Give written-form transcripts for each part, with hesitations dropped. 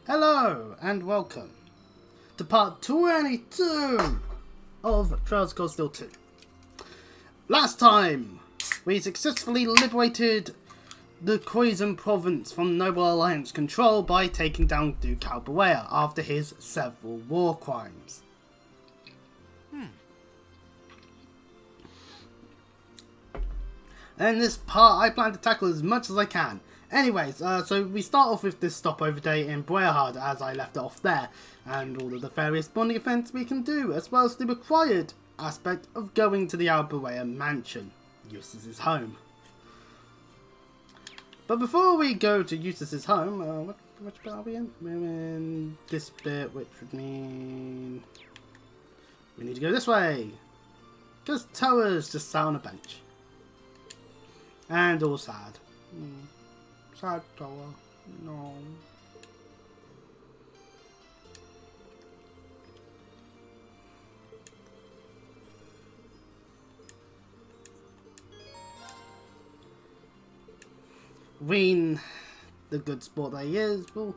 Hello and welcome to part 22 of Trails Cold Steel 2. Last time, we successfully liberated the Khoisan province from Noble Alliance control by taking down Duke Albuea after his several war crimes. And in this part, I plan to tackle as much as I can. Anyways, so we start off with this stopover day in Brehard as I left it off there, and all of the various bonding events we can do, as well as the required aspect of going to the Albuea mansion, Eustace's home. But before we go to Eustace's home, which bit are we in? We're in this bit, which would mean we need to go this way, because Toa's just sat on a bench. And all sad. Sad Toa. No. Ween, the good sport that he is, will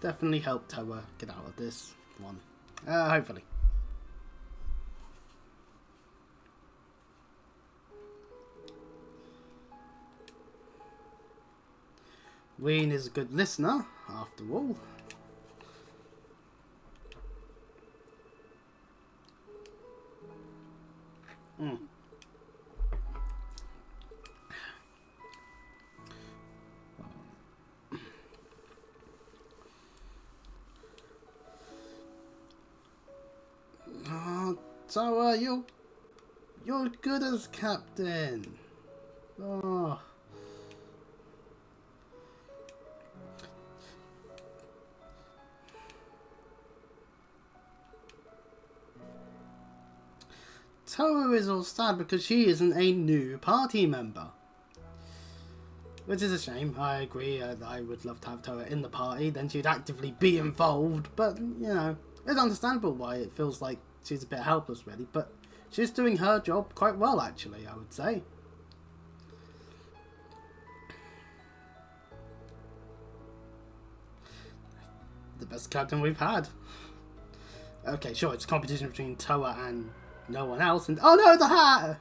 definitely help Toa get out of this one. Hopefully. Ween is a good listener, after all. So, you're good as captain. Oh. Toa is all sad because she isn't a new party member. Which is a shame, I agree. I would love to have Toa in the party, then she'd actively be involved. But, you know, it's understandable why it feels like she's a bit helpless, really. But she's doing her job quite well, actually, I would say. The best captain we've had. Okay, sure, it's a competition between Toa and no one else, and oh no, the hat!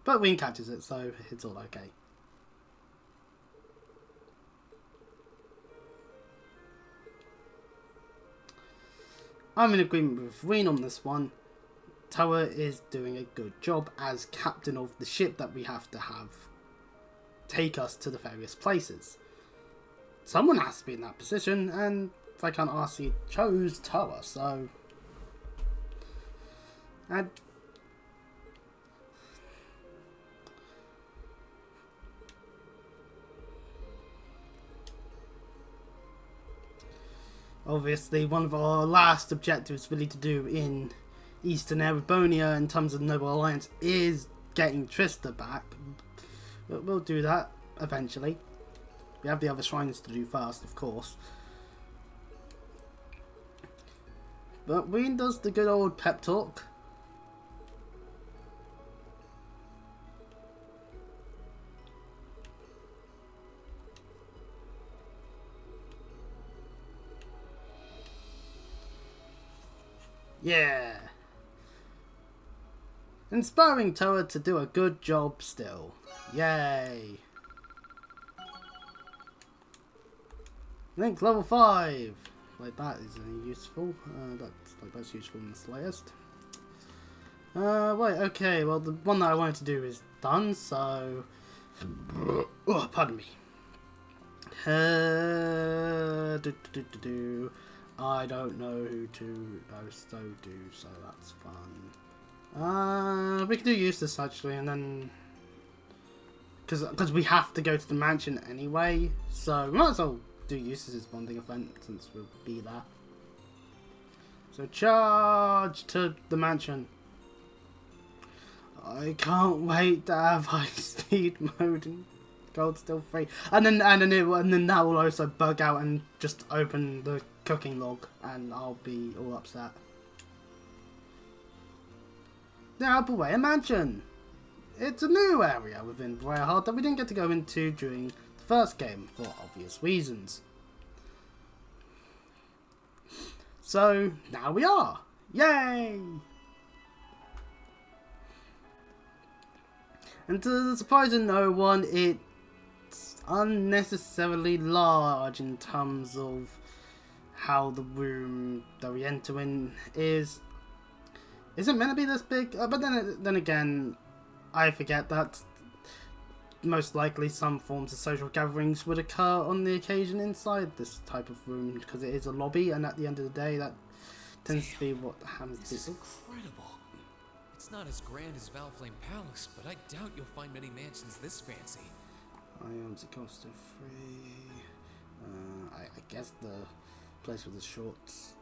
But Ween catches it, so it's all okay. I'm in agreement with Ween on this one. Toa is doing a good job as captain of the ship that we have to have take us to the various places. Someone has to be in that position, and if I can't ask, he chose Toa, so... And obviously, one of our last objectives really to do in Eastern Erebonia in terms of Noble Alliance is getting Trista back. But we'll do that eventually. We have the other shrines to do first, of course. But Ween does the good old pep talk. Yeah. Inspiring Toa to do a good job still. Yay. Link level 5. Like that is useful. That's useful in the slightest. Wait, okay, well the one that I wanted to do is done, so... Oh, pardon me. I don't know who to so do, so that's fun. We can do Eustace actually, and then... Because we have to go to the mansion anyway, so we might as well do Eustace's bonding event since we'll be there. So charge to the mansion. I can't wait to have high speed mode and Gold Steel 3, and then that will also bug out and just open the cooking log, and I'll be all upset. The Albuea Mansion. It's a new area within Brehard that we didn't get to go into during the first game for obvious reasons. So now we are. Yay! And to the surprise of no one, it's unnecessarily large in terms of how the room that we enter in is. Is it meant to be this big? But then again, I forget that most likely some forms of social gatherings would occur on the occasion inside this type of room, because it is a lobby, and at the end of the day, that tends to be what happens. This is incredible. It's not as grand as Valflame Palace, but I doubt you'll find many mansions this fancy. I am the cost of free. I guess the place with the shorts,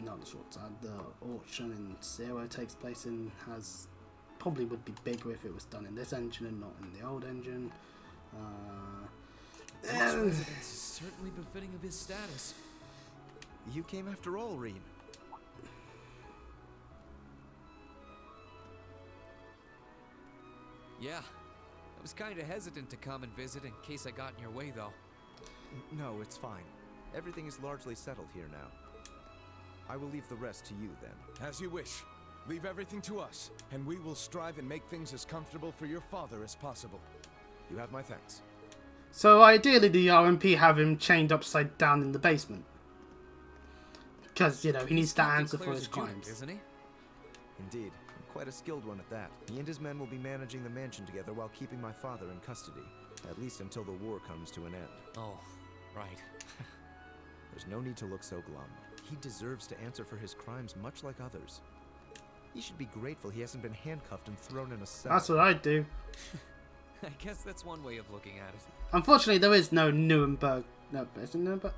not the shorts, the auction in Zero takes place in probably would be bigger if it was done in this engine and not in the old engine. This residence is certainly befitting of his status. You came after all, Rean. Yeah, I was kind of hesitant to come and visit in case I got in your way, though. No, it's fine. Everything is largely settled here now. I will leave the rest to you, then. As you wish. Leave everything to us, and we will strive and make things as comfortable for your father as possible. You have my thanks. So ideally the RMP have him chained upside down in the basement. Because, you know, he needs to answer for his crimes. Isn't he? Indeed. Quite a skilled one at that. He and his men will be managing the mansion together while keeping my father in custody. At least until the war comes to an end. Oh, right. There's no need to look so glum. He deserves to answer for his crimes much like others. He should be grateful he hasn't been handcuffed and thrown in a cell. That's what I'd do. I guess that's one way of looking at it. Unfortunately, there is no Nuremberg. No, is it Nuremberg?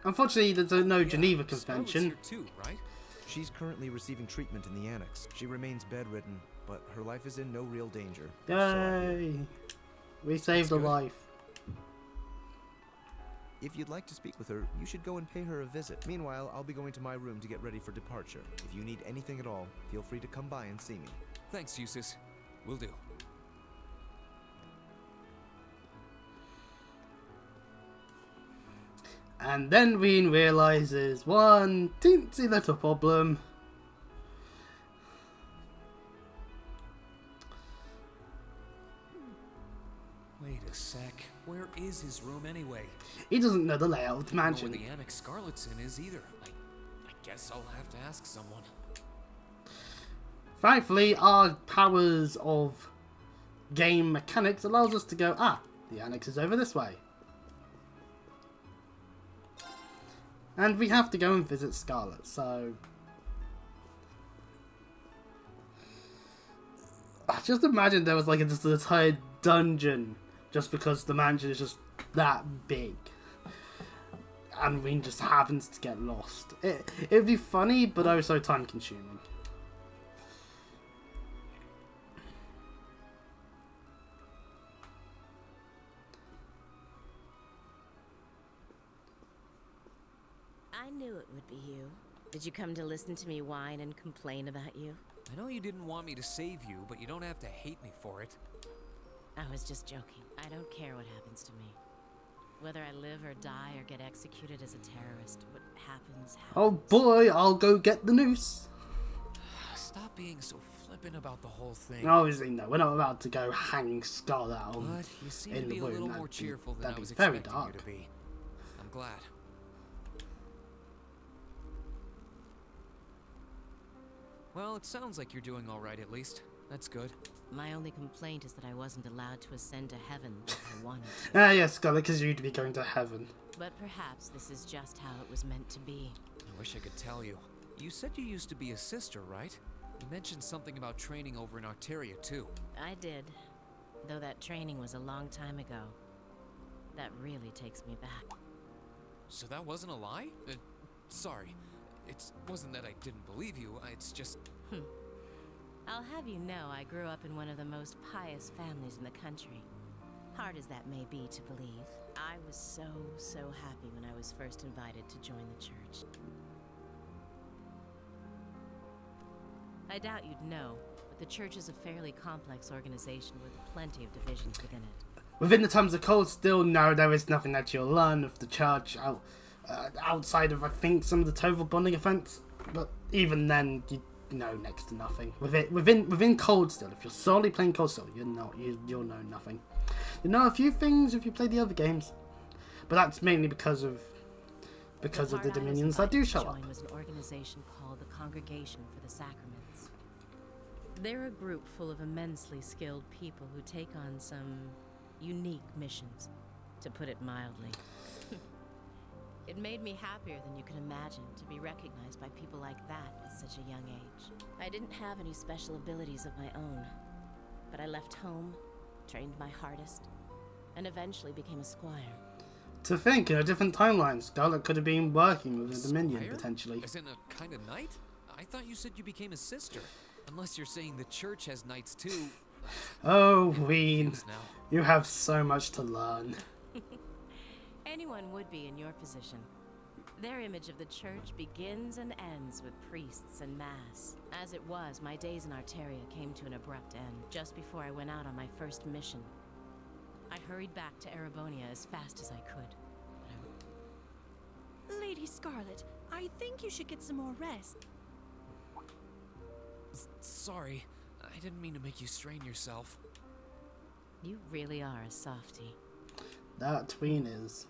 Unfortunately, there's no Geneva Convention. Here too, right? She's currently receiving treatment in the annex. She remains bedridden, but her life is in no real danger. Yay! We saved a life. If you'd like to speak with her, you should go and pay her a visit. Meanwhile, I'll be going to my room to get ready for departure. If you need anything at all, feel free to come by and see me. Thanks, Eustace. Will do. And then Rean realizes one teensy little problem. Wait a sec. Where is his room anyway? He doesn't know the layout of the I don't mansion. know where the Annex Scarlet's in is either. I guess I'll have to ask someone. Thankfully, our powers of game mechanics allows us to go, the annex is over this way. And we have to go and visit Scarlet, so... Just imagine there was like just an entire dungeon just because the mansion is just that big. And Rean just happens to get lost. It'd be funny, but also time consuming. I knew it would be you. Did you come to listen to me whine and complain about you? I know you didn't want me to save you, but you don't have to hate me for it. I was just joking. I don't care what happens to me. Whether I live or die or get executed as a terrorist, what happens, happens. Oh boy, I'll go get the noose. Stop being so flippant about the whole thing. Obviously, no, we're not about to go hang Scarlet on But you seem in to the be a room. little That'd more be- cheerful than that'd I was be very expecting you dark. to be. I'm glad. Well, it sounds like you're doing all right at least. That's good. My only complaint is that I wasn't allowed to ascend to heaven like I wanted to. Ah, yes, Scarlet, because you'd be going to heaven. But perhaps this is just how it was meant to be. I wish I could tell you. You said you used to be a sister, right? You mentioned something about training over in Arteria, too. I did. Though that training was a long time ago. That really takes me back. So that wasn't a lie? Sorry. It wasn't that I didn't believe you, it's just... I'll have you know I grew up in one of the most pious families in the country. Hard as that may be to believe, I was so happy when I was first invited to join the church. I doubt you'd know, but the church is a fairly complex organization with plenty of divisions within it. Within the times of Cold Steel, no, there is nothing that you'll learn of the church outside of, I think, some of the Toval bonding events. But even then, you know next to nothing. Within Cold Steel, if you're solely playing Cold Steel, you'll know nothing. You know a few things if you play the other games, but that's mainly because of the Dominions that do show up. Was an organization called the Congregation for the Sacraments. They're a group full of immensely skilled people who take on some unique missions, to put it mildly. It made me happier than you can imagine to be recognized by people like that at such a young age. I didn't have any special abilities of my own, but I left home, trained my hardest, and eventually became a squire. To think, in a different timeline, Scarlet could have been working with the Dominion, Squire? potentially. As in a kind of knight? I thought you said you became a sister. Unless you're saying the church has knights too. Oh, Ween, Now. you have so much to learn. Anyone would be in your position. Their image of the church begins and ends with priests and mass. As it was, my days in Arteria came to an abrupt end just before I went out on my first mission. I hurried back to Erebonia as fast as I could. Lady Scarlet, I think you should get some more rest. Sorry, I didn't mean to make you strain yourself. You really are a softie. That Ween is.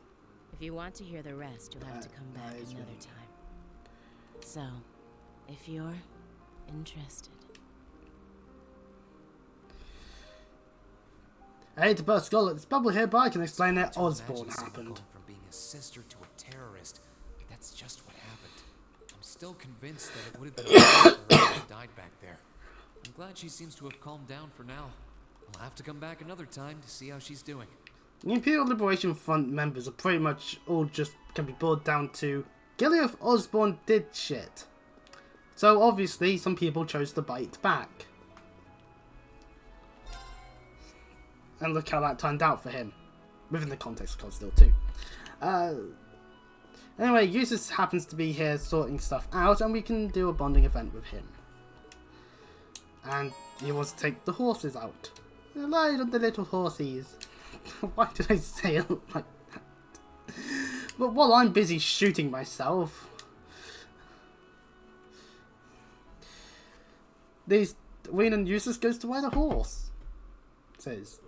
If you want to hear the rest, you'll have to come back that is another really- time. So, if you're interested. Hey, to burst Scarlet, it's Bubble here, but I can explain it. To Osborne imagine someone happened. going from being a sister to a terrorist, that's just what happened. I'm still convinced that it would have been better for her if she died back there. I'm glad she seems to have calmed down for now. I'll have to come back another time to see how she's doing. The Imperial Liberation Front members are pretty much all just can be boiled down to Gilead Osborne did shit. So obviously some people chose to bite back. And look how that turned out for him. Within the context of Cold Steel 2. Anyway, Eustace happens to be here sorting stuff out, and we can do a bonding event with him. And he wants to take the horses out. Ride on the little horsies. Why did I say it like that? But while I'm busy shooting myself, Wayne and Eustace goes to ride a horse. Says.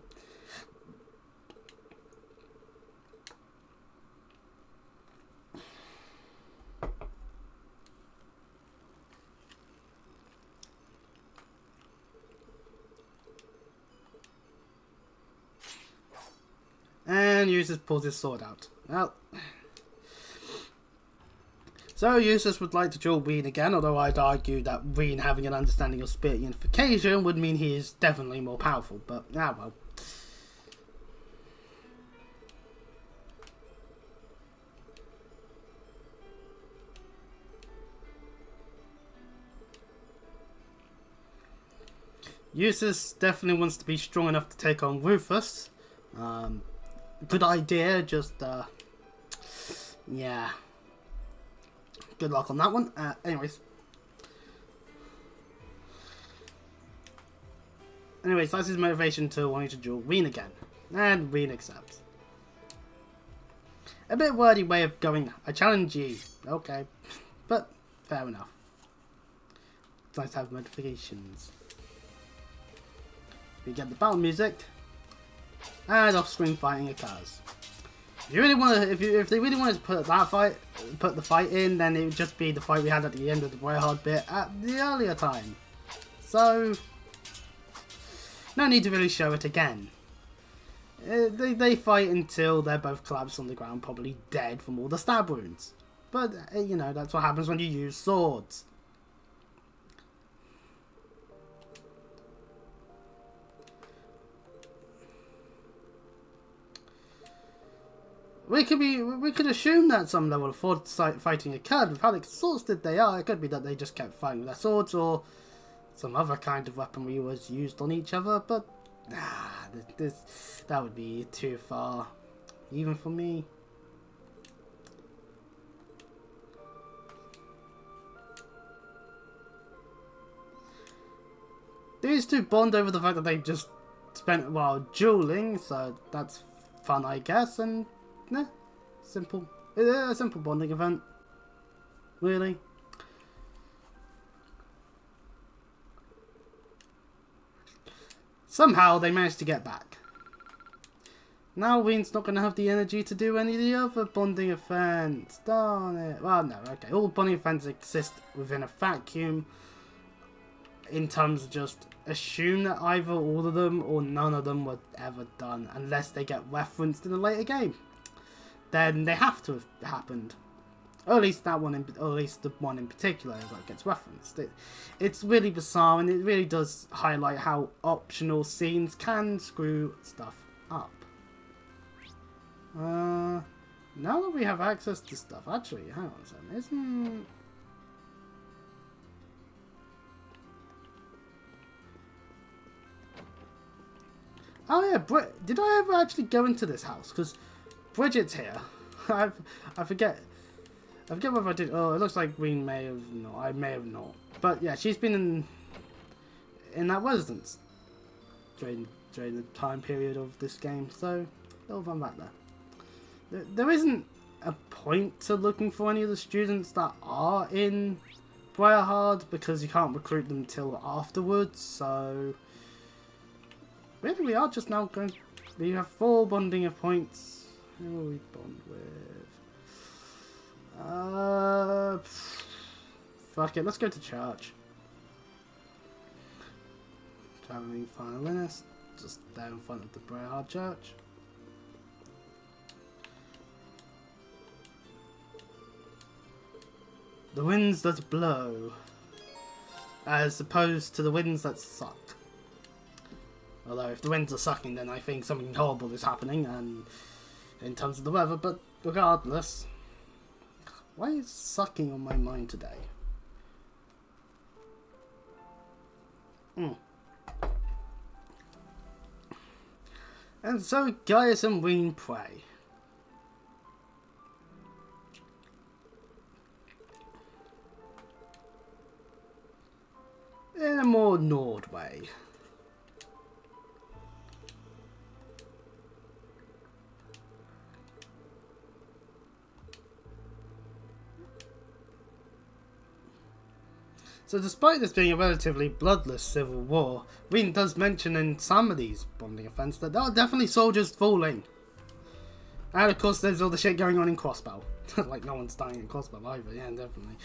And Eustace pulls his sword out. Well, so Eustace would like to duel Ween again, although I'd argue that Ween having an understanding of spirit unification would mean he is definitely more powerful, but well. Eustace definitely wants to be strong enough to take on Rufus. Good idea, just, yeah. Good luck on that one. Anyways, that's his motivation to wanting to duel Ween again. And Ween accepts. A bit wordy way of going, I challenge you. Okay. But, fair enough. It's nice to have motivations. We get the battle music. And off-screen fighting occurs. If you really want to, if they really wanted to put the fight in, then it would just be the fight we had at the end of the Royhard bit at the earlier time. So, no need to really show it again. They fight until they're both collapsed on the ground, probably dead from all the stab wounds. But you know, that's what happens when you use swords. We could assume that some level of sword fighting occurred. With how exhausted they are, it could be that they just kept fighting with their swords, or some other kind of weaponry was used on each other. But that would be too far, even for me. These two bond over the fact that they just spent a while dueling, so that's fun, I guess. And yeah, simple, a simple bonding event, really. Somehow they managed to get back. Now Ween's not going to have the energy to do any of the other bonding events. Darn it. Well, no, okay. All bonding events exist within a vacuum. In terms of just assume that either all of them or none of them were ever done. Unless they get referenced in a later game. Then they have to have happened. Or at least that one, or at least the one in particular that gets referenced. It's really bizarre, and it really does highlight how optional scenes can screw stuff up. Now that we have access to stuff, actually, hang on a second, isn't... Oh yeah, did I ever actually go into this house? Because Bridget's here. I forget whether I did. Oh, it looks like we may have not. I may have not. But yeah, she's been in that residence during the time period of this game. So, a little fun back there. There isn't a point to looking for any of the students that are in Briarheart because you can't recruit them till afterwards. So, really, we are just now going. We have 4 bonding of points. Who will we bond with? Fuck it, let's go to church. Traveling violinist, just there in front of the Briarheart Church. The winds that blow, as opposed to the winds that suck. Although if the winds are sucking, then I think something horrible is happening, and in terms of the weather, but regardless. Why is sucking on my mind today? And so Gaius and Ween pray. In a more Nord way. So despite this being a relatively bloodless civil war, Ween does mention in some of these bonding events that there are definitely soldiers falling. And of course there's all the shit going on in Crossbow. Like no one's dying in Crossbow either, yeah, definitely.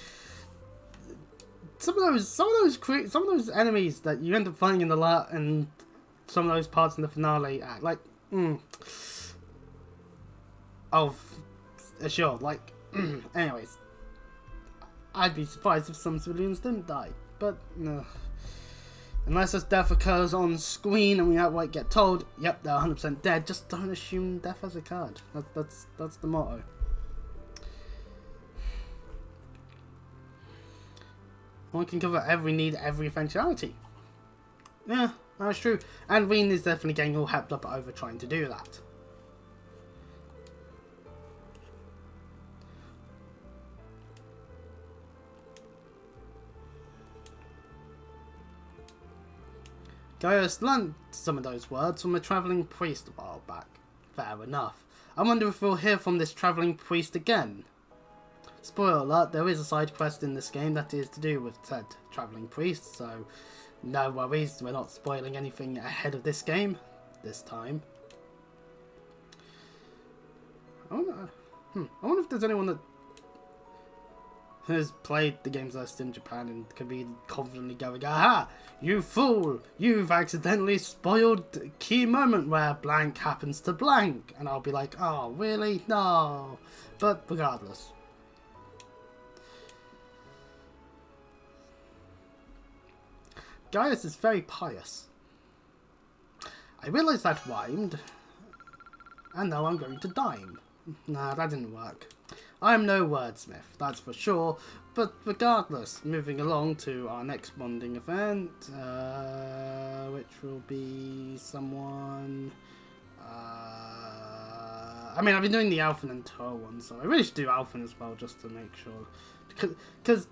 Some of those enemies that you end up fighting in the and some of those parts in the finale act like sure, like anyways. I'd be surprised if some civilians didn't die, but no. Unless this death occurs on screen and we outright get told, yep, they're 100% dead, just don't assume death has occurred. That's the motto. One can cover every need, every eventuality. Yeah, that's true. And Ween is definitely getting all hyped up over trying to do that. Gaius learned some of those words from a travelling priest a while back. Fair enough. I wonder if we'll hear from this travelling priest again. Spoiler alert, there is a side quest in this game that is to do with said travelling priest, so no worries, we're not spoiling anything ahead of this game, this time. I wonder if there's anyone that has played the games list in Japan and can be confidently going, aha, you fool, you've accidentally spoiled the key moment where blank happens to blank. And I'll be like, oh, really? No. But regardless. Gaius is very pious. I realise that rhymed. And now I'm going to dime. Nah, that didn't work. I'm no wordsmith, that's for sure, but regardless, moving along to our next bonding event, which will be someone, I mean, I've been doing the Alphen and Tur one, so I really should do Alphen as well, just to make sure, because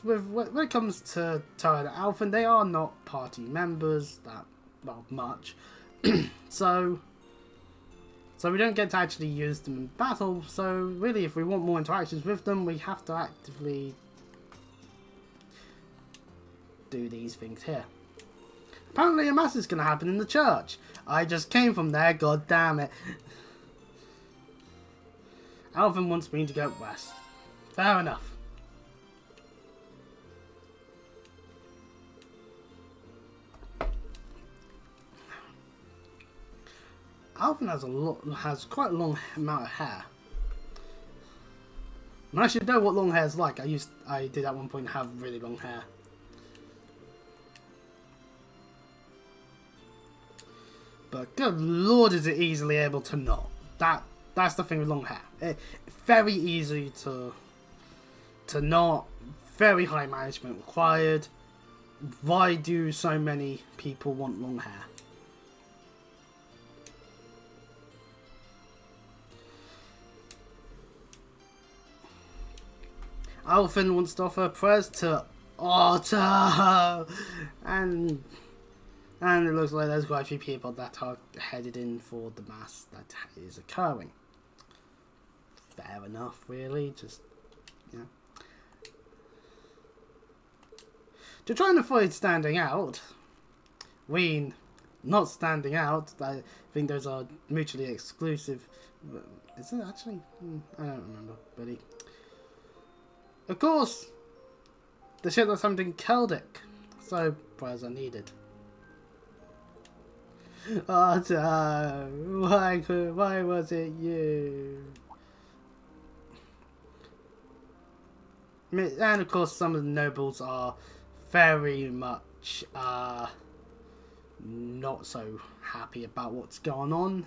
when it comes to Tur and Alphen, they are not party members that, well, much, So we don't get to actually use them in battle, so really if we want more interactions with them, we have to actively do these things here. Apparently a mass is going to happen in the church. I just came from there, god damn it. Alvin wants me to go west. Fair enough. Alvin has quite a long amount of hair. And I should know what long hair is like. I did at one point have really long hair. But good lord, is it easily able to knot. That's the thing with long hair. Very easy to knot. Very high management required. Why do so many people want long hair? Alvin wants to offer prayers to Otto, and it looks like there's quite a few people that are headed in for the mass that is occurring. Fair enough, really. Just, you know, to try and avoid standing out, not standing out. I think those are mutually exclusive. Is it actually? I don't remember, buddy. Of course, the ship that's something Celtic, so prayers are needed. Otto, why was it you? And of course, some of the nobles are very much not so happy about what's going on.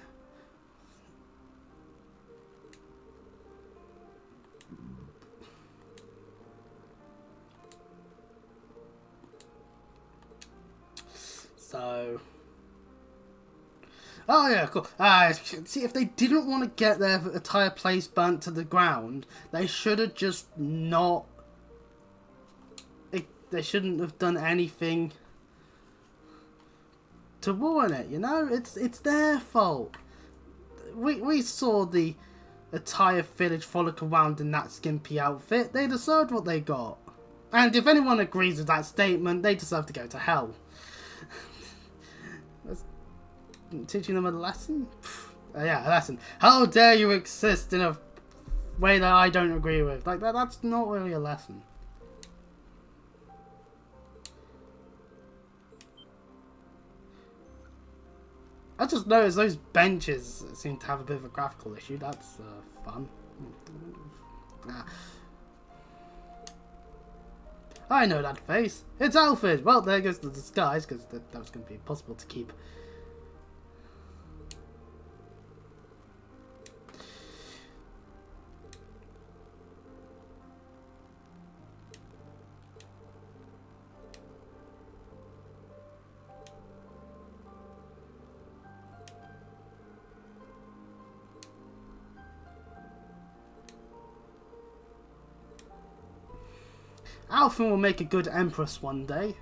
So, oh yeah, cool. See, if they didn't want to get their entire place burnt to the ground, they should have just not. They shouldn't have done anything to warn it. You know, it's their fault. We saw the entire village frolic around in that skimpy outfit. They deserved what they got, and if anyone agrees with that statement, they deserve to go to hell. Teaching them a lesson? Yeah, a lesson. How dare you exist in a way that I don't agree with? Like, that's not really a lesson. I just noticed those benches seem to have a bit of a graphical issue. That's fun. I know that face. It's Alfred. Well, there goes the disguise, because that was going to be impossible to keep. Alfin will make a good empress one day,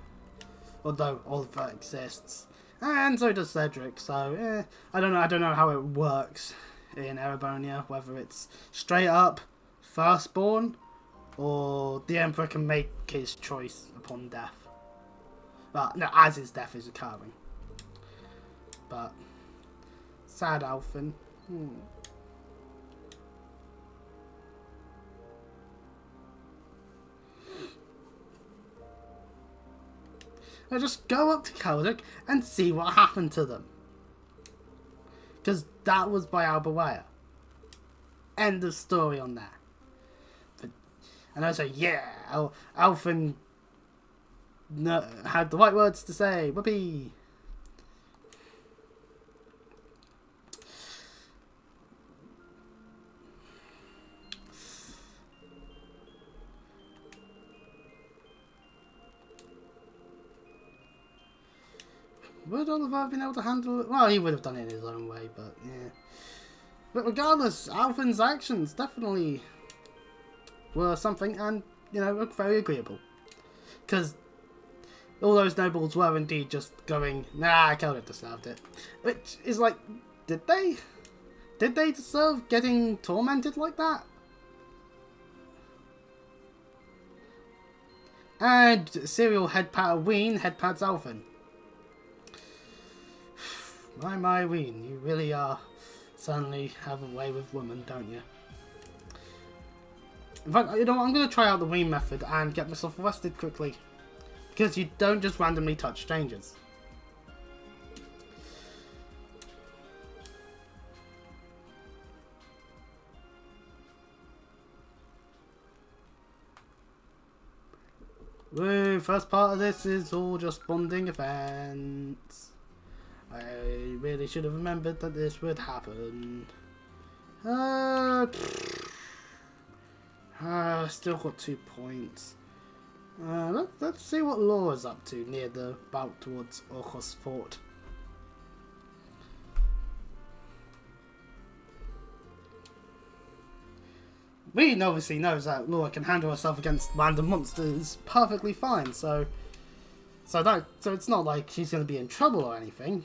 although Oliver exists, and so does Cedric. So I don't know how it works in Erebonia, whether it's straight up firstborn, or the emperor can make his choice upon death. But no, as his death is occurring. But sad Alfin. Now just go up to Celtic and see what happened to them. Because that was by Albawea. End of story on that. And I say, yeah, Alfin had the right words to say. Whoopee. Would Oliver have been able to handle it? Well, he would have done it in his own way, but yeah. But regardless, Alfin's actions definitely were something, and, you know, very agreeable. Because all those nobles were indeed just going, nah, Keldor deserved it. Which is like, did they? Did they deserve getting tormented like that? And serial head pat Ween, head pats Alvin. My Ween, you really are certainly have a way with women, don't you? In fact, you know what, I'm going to try out the Ween method and get myself arrested quickly. Because you don't just randomly touch strangers. Woo, first part of this is all just bonding events. I really should have remembered that this would happen. Still got 2 points. Let's see what Laura's up to near the bout towards Orcos Fort. Ween obviously knows that Laura can handle herself against random monsters perfectly fine, so it's not like she's going to be in trouble or anything.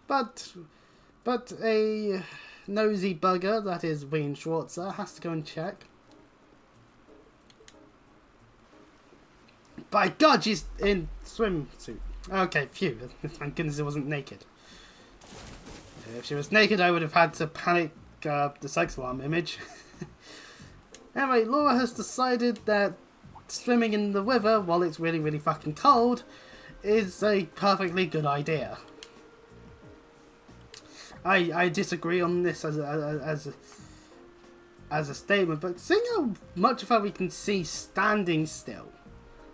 But a nosy bugger that is Ween Schwarzer has to go and check. By God, she's in swimsuit. Okay, phew. Thank goodness it wasn't naked. If she was naked, I would have had to panic the sex alarm image. Anyway, Laura has decided that swimming in the river while it's really, really fucking cold is a perfectly good idea. I disagree on this as a statement, but seeing how much of her we can see standing still,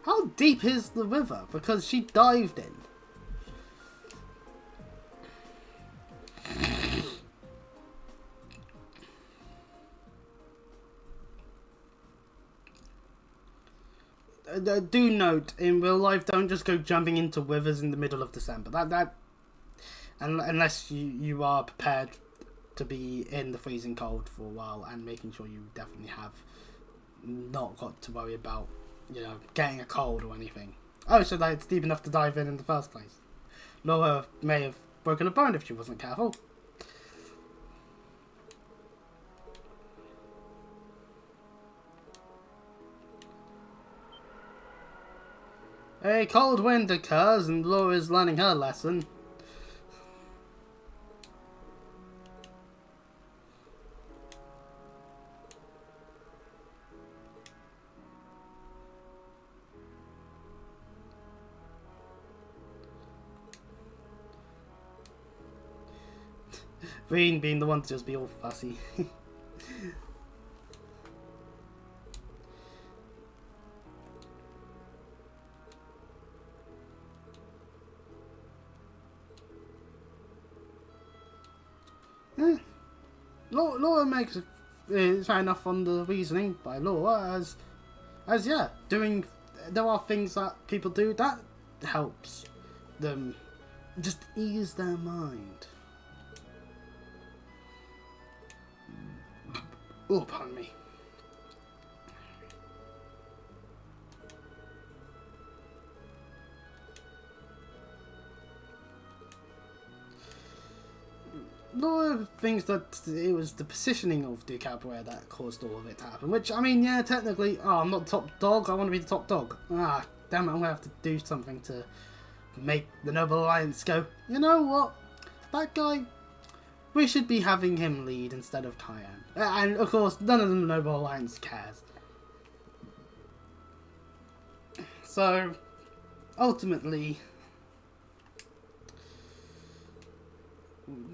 how deep is the river? Because she dived in. Do note, in real life, don't just go jumping into rivers in the middle of December. Unless you are prepared to be in the freezing cold for a while and making sure you definitely have not got to worry about, you know, getting a cold or anything. Oh, so that it's deep enough to dive in the first place. Laura may have broken a bone if she wasn't careful. A cold wind occurs and Laura's learning her lesson. Ween being the one to just be all fussy. Laura makes fair enough on the reasoning by Laura as yeah, doing, there are things that people do that helps them just ease their mind. Oh, pardon me. Laura thinks that it was the positioning of the Capoeira that caused all of it to happen, which, I mean, yeah, technically, I'm not the top dog, I want to be the top dog. Ah, damn it, I'm going to have to do something to make the Noble Alliance go, you know what, that guy, we should be having him lead instead of Cayenne. And, of course, none of the Noble Alliance cares. So, ultimately,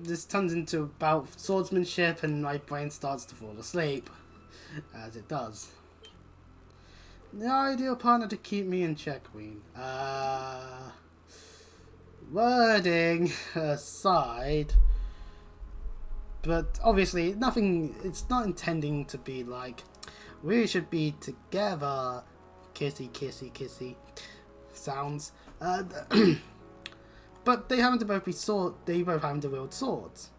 this turns into about swordsmanship and my brain starts to fall asleep, as it does. The ideal partner to keep me in check, Ween. Wording aside, but obviously nothing, it's not intending to be like, we should be together, kissy, kissy, kissy sounds. But they happen to both be they both happen to wield swords,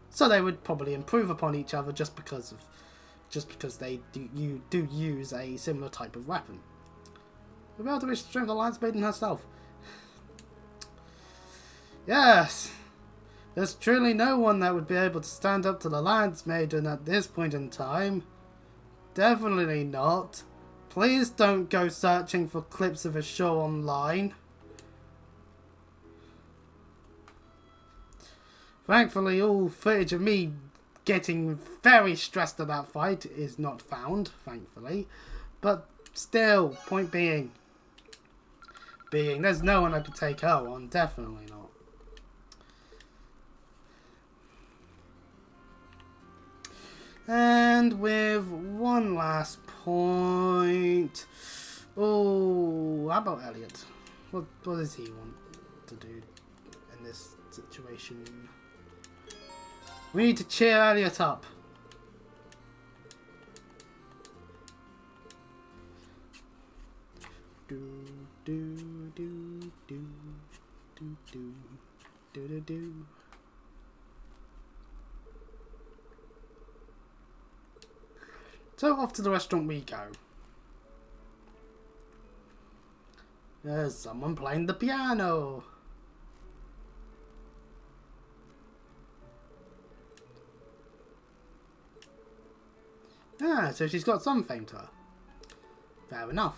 so they would probably improve upon each other just because they do use a similar type of weapon. We'll be able to restrain the Lance Maiden herself. Yes! There's truly no one that would be able to stand up to the Lance Maiden at this point in time. Definitely not. Please don't go searching for clips of a show online. Thankfully, all footage of me getting very stressed at that fight is not found, thankfully. But still, point being, there's no one I could take her on, definitely not. And with one last point, oh, how about Elliot? What does he want to do in this situation? We need to cheer Elliot up. Do do do do do do do do do. So off to the restaurant we go. There's someone playing the piano. Ah, so she's got some fame to her. Fair enough.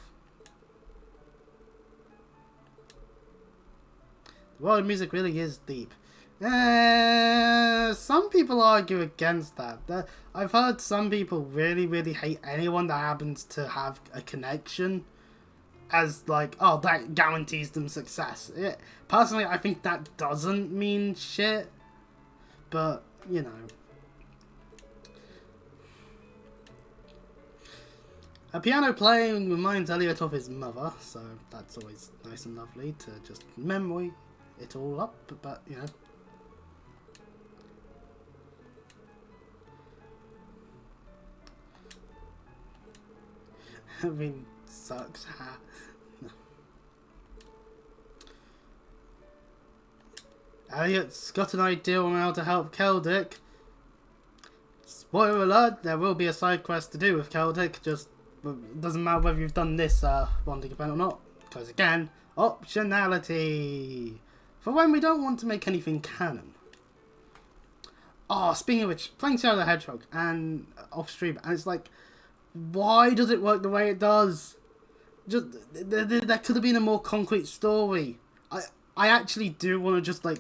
The world of music really is deep. Some people argue against that. I've heard some people really, really hate anyone that happens to have a connection as like, oh, that guarantees them success. Personally, I think that doesn't mean shit. But, you know. A piano playing reminds Elliot of his mother, so that's always nice and lovely to just memory it all up, but you know. I mean, sucks hat. No. Elliot's got an idea on how to help Keldick. Spoiler alert, there will be a side quest to do with Keldick, just it doesn't matter whether you've done this bonding event or not, because again, optionality for when we don't want to make anything canon. Oh, speaking of which, playing Shadow the Hedgehog and off stream, and it's like, why does it work the way it does? Just there could have been a more concrete story. I actually do want to just like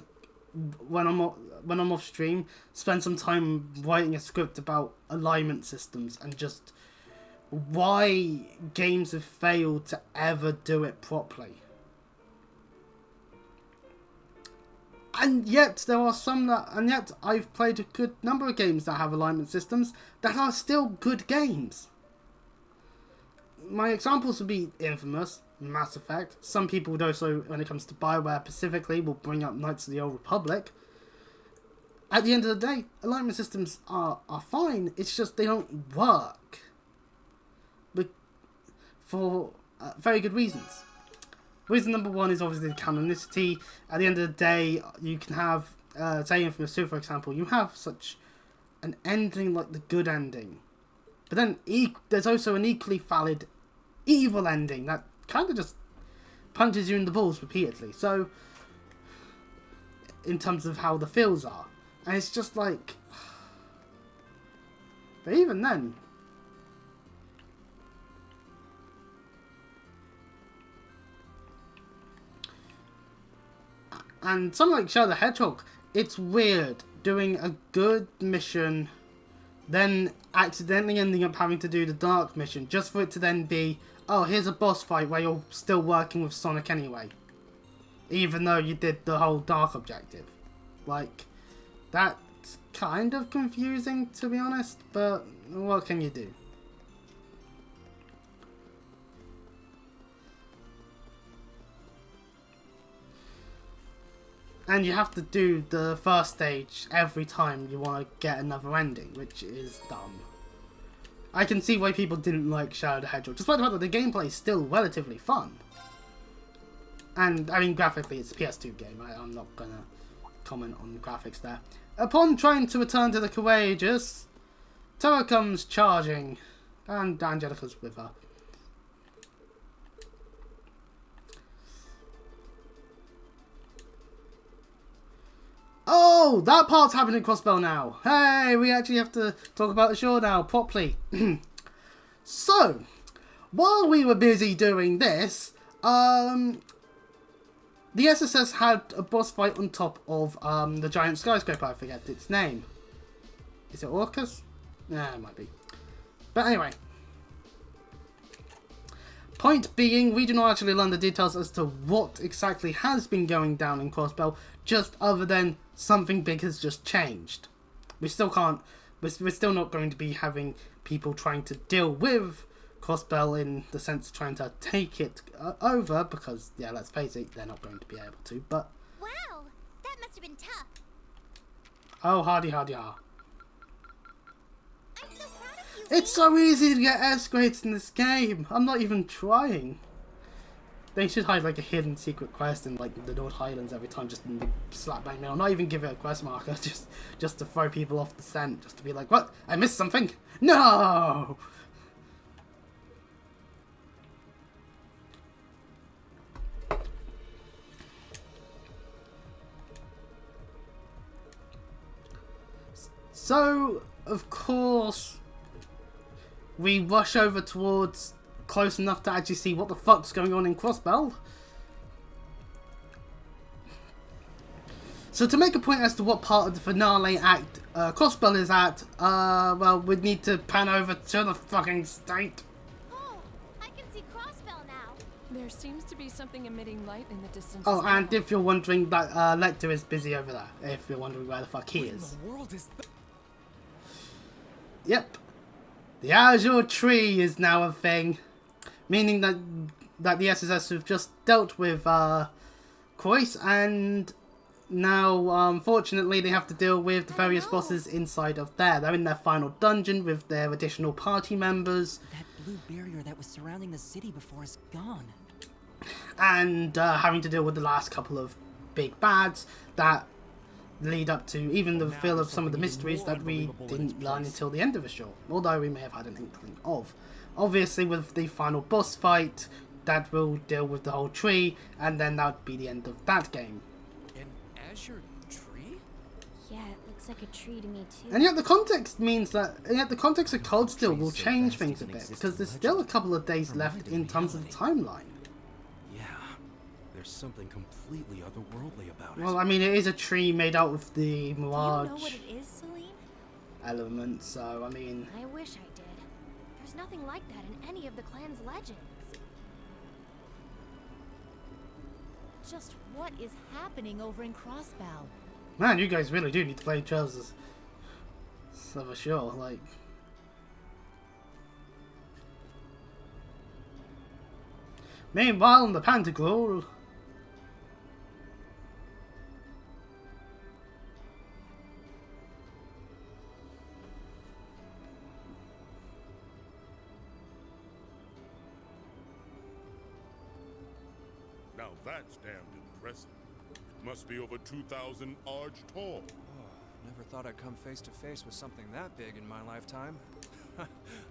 when I'm off stream, spend some time writing a script about alignment systems and just why games have failed to ever do it properly. And yet there are some that, and yet I've played a good number of games that have alignment systems that are still good games. My examples would be Infamous, Mass Effect. Some people would also, when it comes to BioWare specifically, will bring up Knights of the Old Republic. At the end of the day, alignment systems are fine, it's just they don't work. But for very good reasons. Reason number one is obviously the canonicity. At the end of the day, you can have, say Infamous 2 for example, you have such an ending like the good ending. But then there's also an equally valid evil ending that kind of just punches you in the balls repeatedly. So, in terms of how the feels are. And it's just like... But even then... And something like Shadow the Hedgehog, it's weird doing a good mission, then accidentally ending up having to do the dark mission, just for it to then be, oh, here's a boss fight where you're still working with Sonic anyway. Even though you did the whole dark objective. Like, that's kind of confusing, to be honest, but what can you do? And you have to do the first stage every time you want to get another ending, which is dumb. I can see why people didn't like Shadow the Hedgehog, despite the fact that the gameplay is still relatively fun. And, I mean, graphically, it's a PS2 game. I'm not going to comment on the graphics there. Upon trying to return to the Courageous, Terra comes charging, and Angelica's with her. Oh, that part's happening in Crossbell now. Hey, we actually have to talk about Azure now, properly. So, while we were busy doing this, the SSS had a boss fight on top of the giant skyscraper. I forget its name. Is it Orcus? Yeah, it might be. But anyway. Point being, we do not actually learn the details as to what exactly has been going down in Crossbell, just other than something big has just changed. We still can't, we're still not going to be having people trying to deal with Crossbell in the sense of trying to take it over, because, yeah, let's face it, they're not going to be able to, but... Wow, that must have been tough. Oh, hardy, hardy, har. I'm so proud of you. It's so easy to get S grades in this game. I'm not even trying. They should hide like a hidden secret quest in like the North Highlands every time, just slap bang mail. Not even give it a quest marker, just to throw people off the scent, just to be like, what? I missed something? No! So, of course, we rush over towards close enough to actually see what the fuck's going on in Crossbell. So to make a point as to what part of the finale act Crossbell is at, well, we'd need to pan over to the fucking state. Oh, I can see Crossbell now. There seems to be something emitting light in the distance. Oh, as and well. if you're wondering, that Lecter is busy over there. If you're wondering where the fuck he What is. in the world is that? Yep. The Azure Tree is now a thing. Meaning that the SSS have just dealt with Croix, and now unfortunately they have to deal with the various bosses inside of there. They're in their final dungeon with their additional party members. That blue barrier that was surrounding the city before is gone. And having to deal with the last couple of big bads that lead up to even the reveal of some of the mysteries that we didn't learn until the end of the show, although we may have had an inkling of. Obviously with the final boss fight, that will deal with the whole tree, and then that would be the end of that game. An azure tree? Yeah, it looks like a tree to me too. And yet the context means that, yet the context of Cold Steel will change things a bit, because there's still a couple of days left in terms of the timeline. Yeah, there's something completely otherworldly about it. Well, I mean, it is a tree made out of the Do you mirage know what it is, Celine? element, so, I mean... I wish I did. There's nothing like that in any of the clan's legends. Just what is happening over in Crossbell? Man, you guys really do need to play Trails for sure, like... Meanwhile, in the Pantagruel... Now that's damned impressive. It must be over 2,000 arch tall. Never thought I'd come face to face with something that big in my lifetime.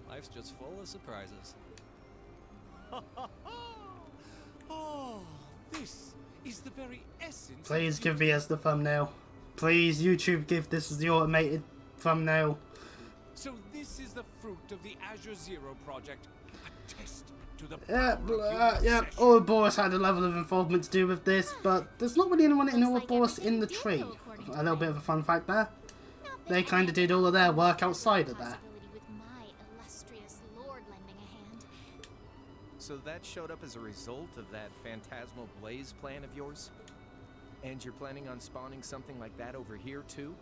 Life's just full of surprises. Oh, this is the very essence. Please give me as the thumbnail. Please, YouTube, give this as the automated thumbnail. So this is the fruit of the Azure Zero project. A test to the Yeah, power of human yeah, obsession. Ouroboros had a level of involvement to do with this, but there's not really anyone in Looks like Ouroboros in the everything tree. will go according to A little bit plan. of a fun fact there. Not They that kind I of did all of their work there's outside a of there. possibility with my illustrious lord lending a hand. So that showed up as a result of that phantasmal blaze plan of yours? And you're planning on spawning something like that over here too?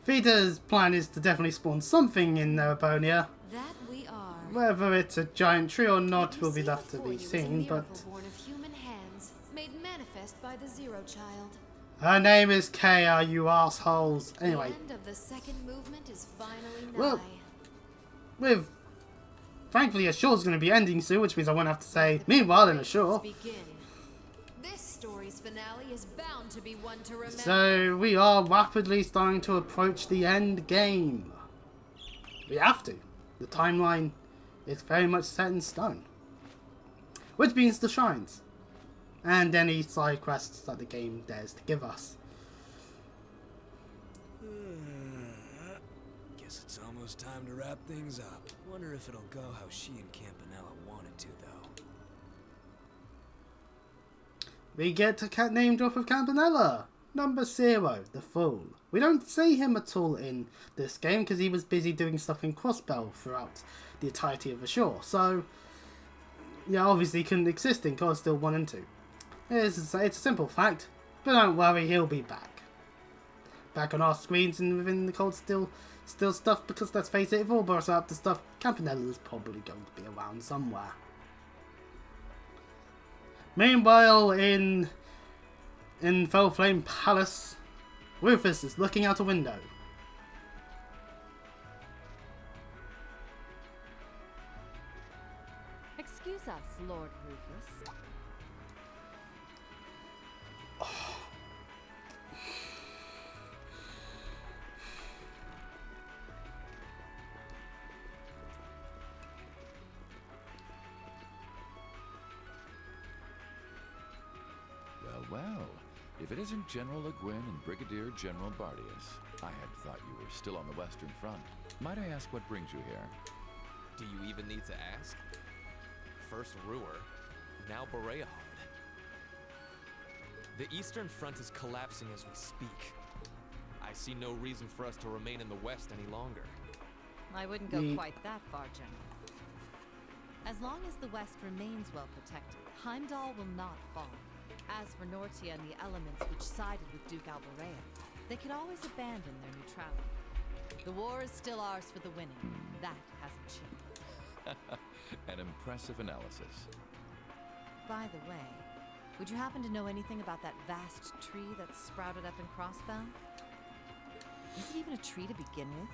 Vita's plan is to definitely spawn something in Nerabonia. That we are. Whether it's a giant tree or not What will you be see left to before be you is a seen, but miracle born of human hands, made manifest by the Zero Child. her name is Kaya, you assholes. Anyway, The end of the second movement is finally nigh. Well, with thankfully Assure's going to be ending soon, which means I won't have to say meanwhile in Assure. Begin. This story's finale is bound to be one to remember. So we are rapidly starting to approach the end game. We have to. The timeline is very much set in stone. Which means the shrines. And any side quests that the game dares to give us. Guess it's almost time to wrap things up. Wonder if it'll go how she and Campanella wanted to, though. We get a name drop of Campanella. Number 0, the Fool. We don't see him at all in this game because he was busy doing stuff in Crossbell throughout the entirety of Azure. So, yeah, obviously he couldn't exist in Cold Steel 1 and 2. It's a simple fact, but don't worry, he'll be back. Back on our screens and within the Cold Steel stuff, because let's face it, if all brought up the stuff, Campanella is probably going to be around somewhere. Meanwhile, in Fellflame Palace, Rufus is looking out a window. Excuse us, Lord Rufus. Well, if it isn't General Le Guin and Brigadier General Bardius, I had thought you were still on the Western Front. Might I ask what brings you here? Do you even need to ask? First Ruhr, now Bereahard. The Eastern Front is collapsing as we speak. I see no reason for us to remain in the West any longer. I wouldn't go quite that far, General. As long as the West remains well protected, Heimdall will not fall. As for Nortia and the elements which sided with Duke Alberea, they could always abandon their neutrality. The war is still ours for the winning. That hasn't changed. An impressive analysis. By the way, would you happen to know anything about that vast tree that sprouted up in Crossbell? Is it even a tree to begin with?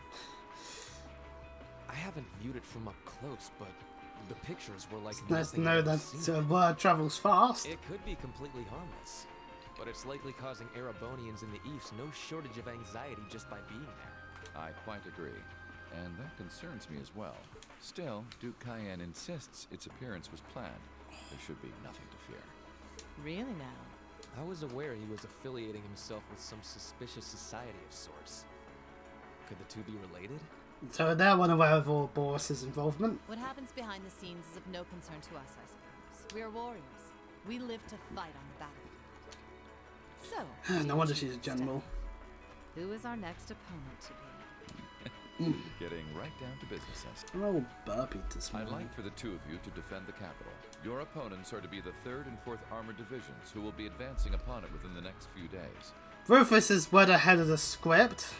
I haven't viewed it from up close, but the pictures were like Let's nothing know I've that seen. word travels fast. It could be completely harmless, but it's likely causing Erebonians in the East no shortage of anxiety just by being there. I quite agree, and that concerns me as well. Still, Duke Cayenne insists its appearance was planned. There should be nothing to fear. Really now? I was aware he was affiliating himself with some suspicious society of sorts. Could the two be related? So they're unaware of all Boris's involvement. What happens behind the scenes is of no concern to us, I suppose. We are warriors. We live to fight on the battlefield. So, No wonder she's a general. who is our next opponent to be? Getting right down to business, Esther. I'm all burpy this I'd morning. like for the two of you to defend the capital. Your opponents are to be the 3rd and 4th Armored Divisions, who will be advancing upon it within the next few days. Rufus is well ahead of the script.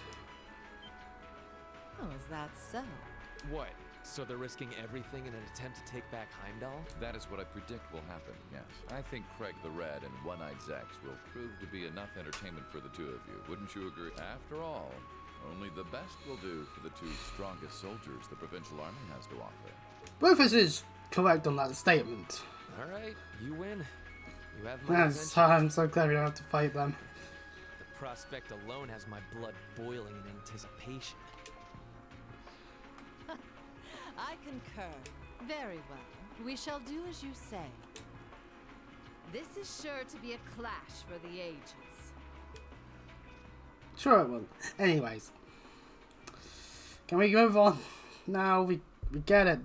Oh, is that so? What? So they're risking everything in an attempt to take back Heimdall? That is what I predict will happen, yes. I think Craig the Red and One-Eyed Zex will prove to be enough entertainment for the two of you. Wouldn't you agree? After all, only the best will do for the two strongest soldiers the Provincial Army has to offer. Rufus is correct on that statement. Alright, you win. You have my Yes, attention. I'm so glad we don't have to fight them. The prospect alone has my blood boiling in anticipation. I concur. Very well. We shall do as you say. This is sure to be a clash for the ages. Sure it will. Anyways. Can we move on? Now we get it.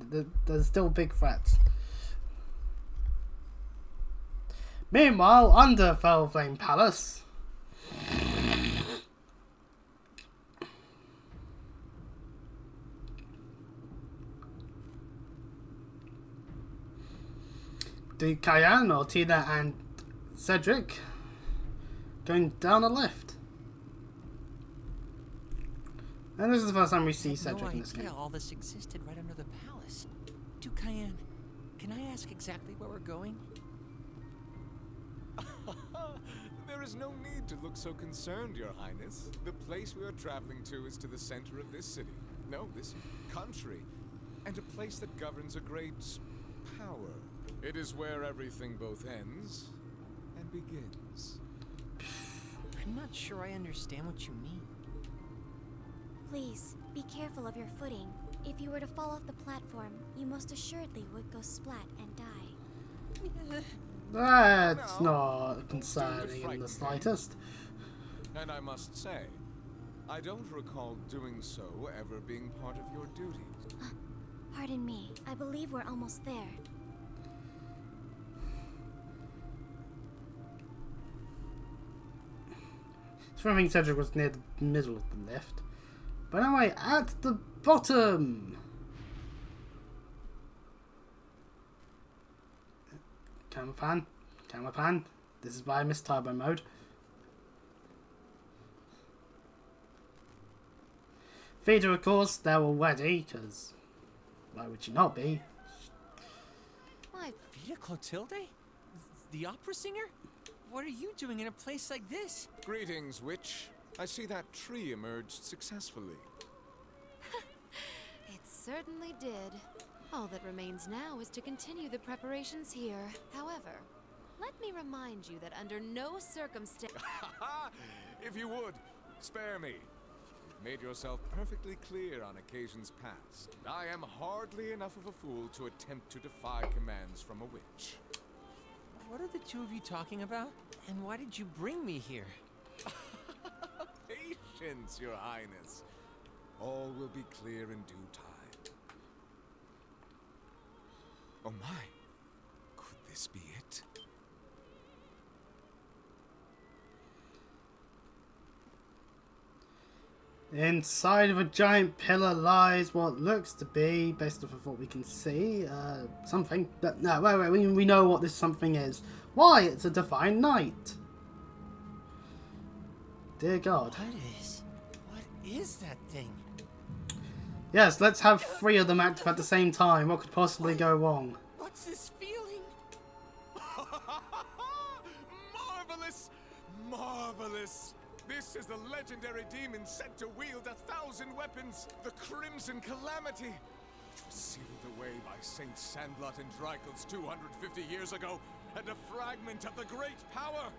There's still big threats. Meanwhile, under Fellflame Palace. Duke Cayenne, Ortina, and Cedric going down a lift. And this is the first time we see Cedric in this game. all this existed right under the palace. Duke Cayenne, can I ask exactly where we're going? There is no need to look so concerned, Your Highness. The place we are traveling to is to the center of this city. No, this country. And a place that governs a great power. It is where everything both ends and begins. I'm not sure I understand what you mean. Please, be careful of your footing. If you were to fall off the platform, you most assuredly would go splat and die. That's not concerning in the slightest. And I must say, I don't recall doing so ever being part of your duties. Pardon me. I believe we're almost there. Swimming Cedric was near the middle of the lift. But anyway, at the bottom! Camera pan. This is why I miss turbo mode. Feeder, of course, they're already, because why would you not be? My Vida Clotilde? The opera singer? What are you doing in a place like this? Greetings, witch. I see that tree emerged successfully. It certainly did. All that remains now is to continue the preparations here. However, let me remind you that under no circumstance... If you would, spare me. You've made yourself perfectly clear on occasions past. I am hardly enough of a fool to attempt to defy commands from a witch. What are the two of you talking about? And why did you bring me here? Patience, Your Highness. All will be clear in due time. Oh my. Could this be it? Inside of a giant pillar lies what looks to be, based off of what we can see, something. But no, wait, we know what this something is. Why? It's a divine knight. Dear God. What is that thing? Yes, let's have 3 of them active at the same time. What could possibly go wrong? What's this feeling? Marvelous! Marvelous! This is the legendary demon said to wield 1,000 weapons, the Crimson Calamity, which was sealed away by Saint Sandblot and Drycles 250 years ago, and a fragment of the great power.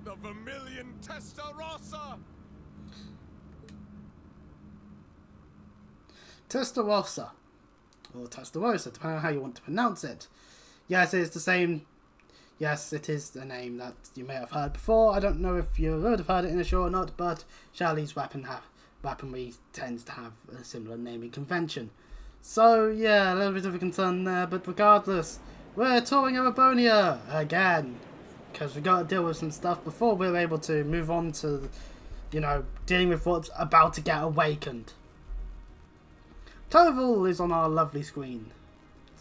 The Vermilion Testarossa! Testarossa. Or Testarossa, depending on how you want to pronounce it. Yes, it is the same. Yes, it is the name that you may have heard before. I don't know if you would have heard it in a show or not, but Charlie's weaponry tends to have a similar naming convention. So, yeah, a little bit of a concern there, but regardless, we're touring Erebonia again. Because we've got to deal with some stuff before we're able to move on to, you know, dealing with what's about to get awakened. Toval is on our lovely screen.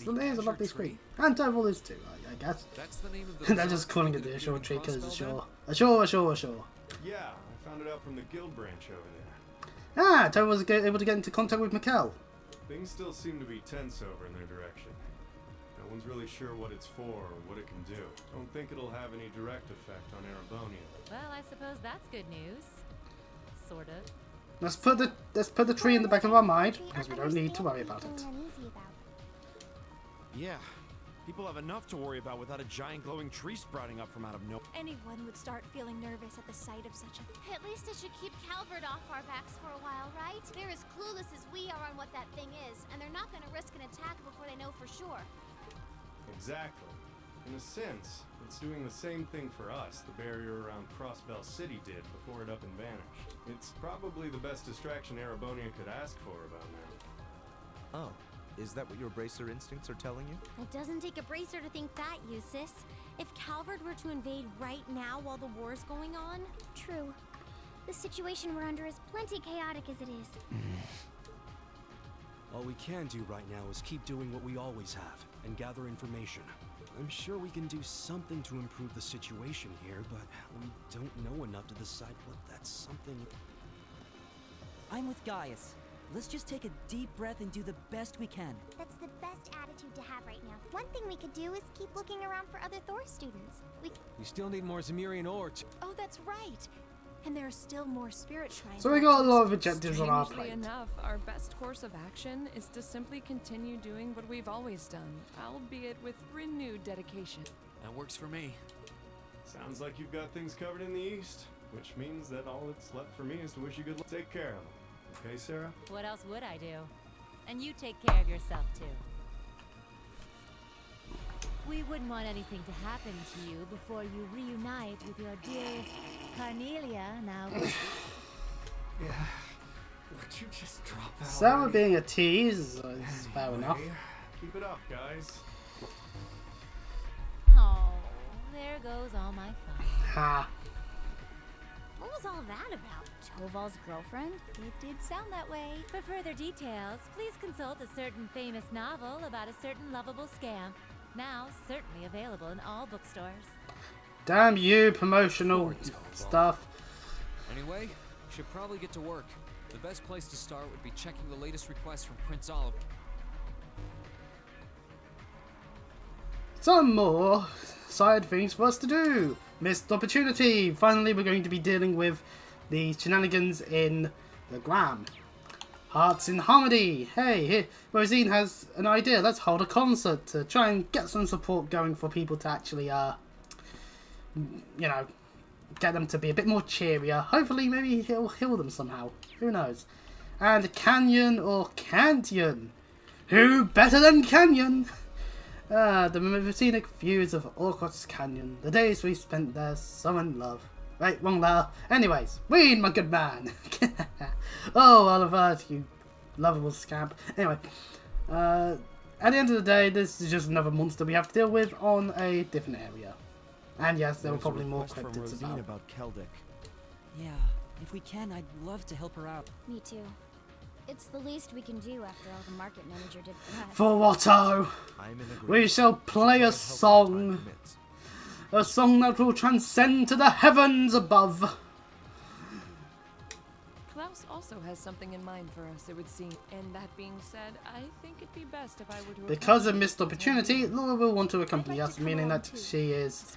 So there's a lovely screen. And Toval is too, I guess. That's the name of the They're just calling it the Ashore Tree because Ashore. Yeah, I found it out from the guild branch over there. Ah, Toval was able to get into contact with Mikkel. Things still seem to be tense over in their direction. No one's really sure what it's for or what it can do. Don't think it'll have any direct effect on Erebonia. Well, I suppose that's good news. Sort of. Let's put the tree in the back of our mind because we don't need to worry about it. Yeah, people have enough to worry about without a giant glowing tree sprouting up from out of nowhere. Anyone would start feeling nervous at the sight of such a... At least it should keep Calvert off our backs for a while, right? They're as clueless as we are on what that thing is, and they're not going to risk an attack before they know for sure. Exactly. In a sense, it's doing the same thing for us the barrier around Crossbell City did before it up and vanished. It's probably the best distraction Erebonia could ask for about now. Oh, is that what your bracer instincts are telling you? It doesn't take a bracer to think that, Eustace. If Calvert were to invade right now while the war's going on... True. The situation we're under is plenty chaotic as it is. All we can do right now is keep doing what we always have, and gather information. I'm sure we can do something to improve the situation here, but we don't know enough to decide what that something... I'm with Gaius. Let's just take a deep breath and do the best we can. That's the best attitude to have right now. One thing we could do is keep looking around for other Thor students. We still need more Zemirian ore. Oh, that's right. And there are still more spirit shrines. So we got a lot of objectives on our plate. Strangely enough, our best course of action is to simply continue doing what we've always done, albeit with renewed dedication. That works for me. Sounds like you've got things covered in the east, which means that all that's left for me is to wish you good luck. Take care of them. Okay, Sarah? What else would I do? And you take care of yourself, too. We wouldn't want anything to happen to you before you reunite with your dearest Carnelia, now. Yeah. Would you just drop that Sarah already? being a tease is fair enough. Keep it up, guys. Oh, there goes all my fun. Ha. What was all that about? Toval's girlfriend? It did sound that way. For further details, please consult a certain famous novel about a certain lovable scamp. Now certainly available in all bookstores. Damn you, promotional stuff. Anyway, we should probably get to work. The best place to start would be checking the latest requests from Prince Oliver. Some more side things for us to do. Missed opportunity. Finally, we're going to be dealing with the shenanigans in the Gram. Hearts in Harmony. Hey, here, Rosine has an idea. Let's hold a concert to try and get some support going for people to actually, you know, get them to be a bit more cheerier. Hopefully, maybe he'll heal them somehow. Who knows? And Canyon or Cantion. Who better than Canyon? The methodic views of Orcos Canyon. The days we spent there so in love. Right, wrong there. Anyways, Ween, my good man. Oh, Oliver, you lovable scamp. Anyway, at the end of the day, this is just another monster we have to deal with on a different area. And yes, there were probably more cryptids about Keldic. Yeah, if we can, I'd love to help her out. Me too. It's the least we can do after all the market manager did for us. For Watto, we shall play a song. A song that will transcend to the heavens above. Klaus also has something in mind for us, it would seem. And that being said, I think it'd be best if I were to... Because of missed opportunity, Laura will want to accompany us, meaning that she is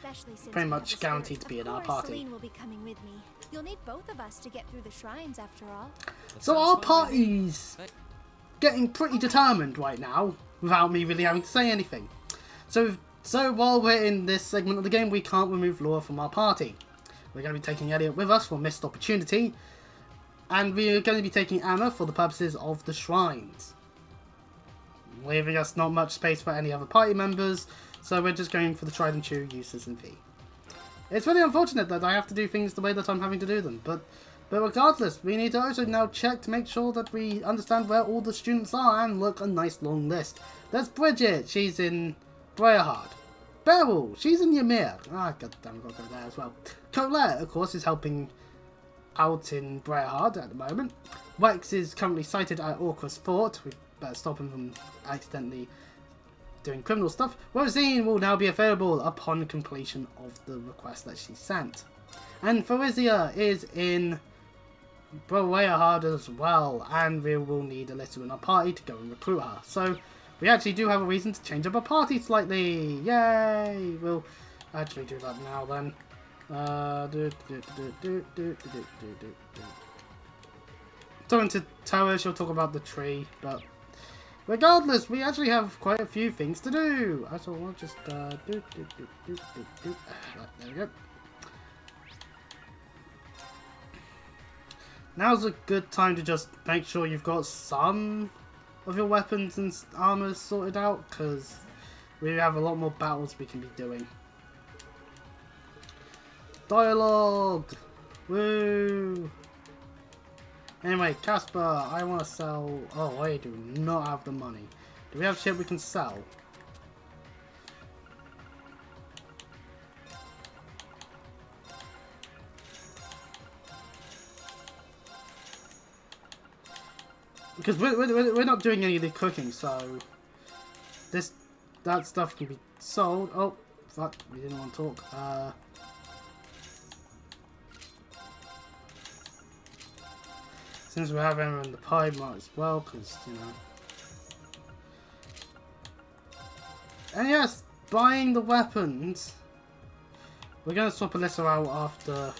pretty much guaranteed to be in our party. Celine will be coming with me. You'll need both of us to get through the shrines, after all. So our party's getting pretty determined right now, without me really having to say anything. So while we're in this segment of the game, we can't remove Laura from our party. We're going to be taking Elliot with us for missed opportunity, and we're going to be taking Anna for the purposes of the shrines, leaving us not much space for any other party members, so we're just going for the tried and true Eustace and V. It's really unfortunate that I have to do things the way that I'm having to do them, but regardless, we need to also now check to make sure that we understand where all the students are and look a nice long list. There's Bridget, she's in Briarheart. Beryl, she's in Ymir. Ah, goddamn, I've got to go there as well. Colette, of course, is helping out in Briarheart at the moment. Wex is currently sighted at Orcus Fort. We better stop him from accidentally doing criminal stuff. Rosine will now be available upon completion of the request that she sent. And Farizia is in Briarheart as well, and we will need Alyssa in our party to go and recruit her. So we actually do have a reason to change up our party slightly. Yay! We'll actually do that now then. Talking to Tara, she'll talk about the tree, but regardless, we actually have quite a few things to do. So we'll just right, there we go. Now's a good time to just make sure you've got some of your weapons and armor sorted out, because we have a lot more battles we can be doing. Dialogue! Woo! Anyway, Casper, I want to sell... Oh, I do not have the money. Do we have shit we can sell? Because we're not doing any of the cooking, so that stuff can be sold. Oh, fuck, we didn't want to talk. Since we have Emma in the pie, might as well, because, you know. And yes, buying the weapons. We're going to swap Alyssa out after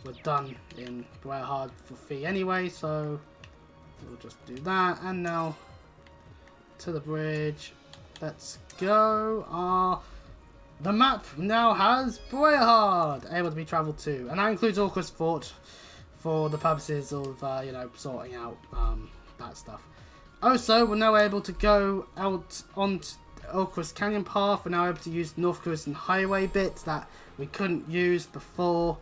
we're done in Briarheart for fee anyway, so we'll just do that. And now to the bridge. Let's go. The map now has Briarheart able to be travelled to, and that includes Orcus Fort for the purposes of you know, sorting out that stuff. Also, we're now able to go out on Oakrest Canyon path. We're now able to use North Crescent Highway bits that we couldn't use before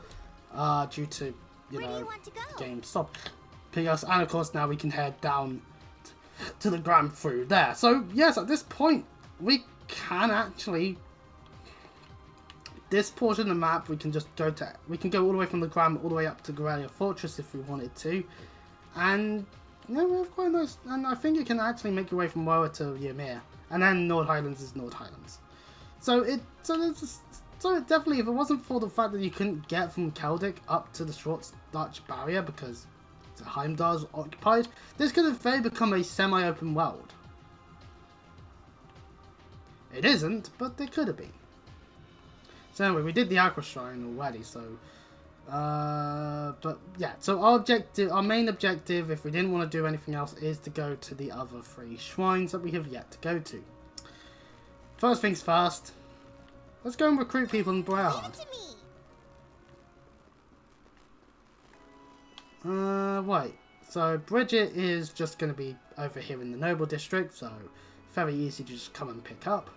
due to, you know, the game stopping us. And of course now we can head down to the Grand through there. So yes, at this point we can actually, this portion of the map we can just go to, we can go all the way from the Grand all the way up to Garrelia Fortress if we wanted to. And yeah, we have quite a nice, and I think you can actually make your way from Moa to Ymir, and then Nord Highlands is Nord Highlands. So it definitely, if it wasn't for the fact that you couldn't get from Keldic up to the Short Dutch barrier because Heimdall is occupied, this could have very become a semi-open world. It isn't, but it could have been. So anyway, we did the Aqua Shrine already, so but yeah, so our main objective, if we didn't want to do anything else, is to go to the other 3 shrines that we have yet to go to. First things first, let's go and recruit people in Briarheart. Wait, so Bridget is just going to be over here in the Noble District, so very easy to just come and pick up.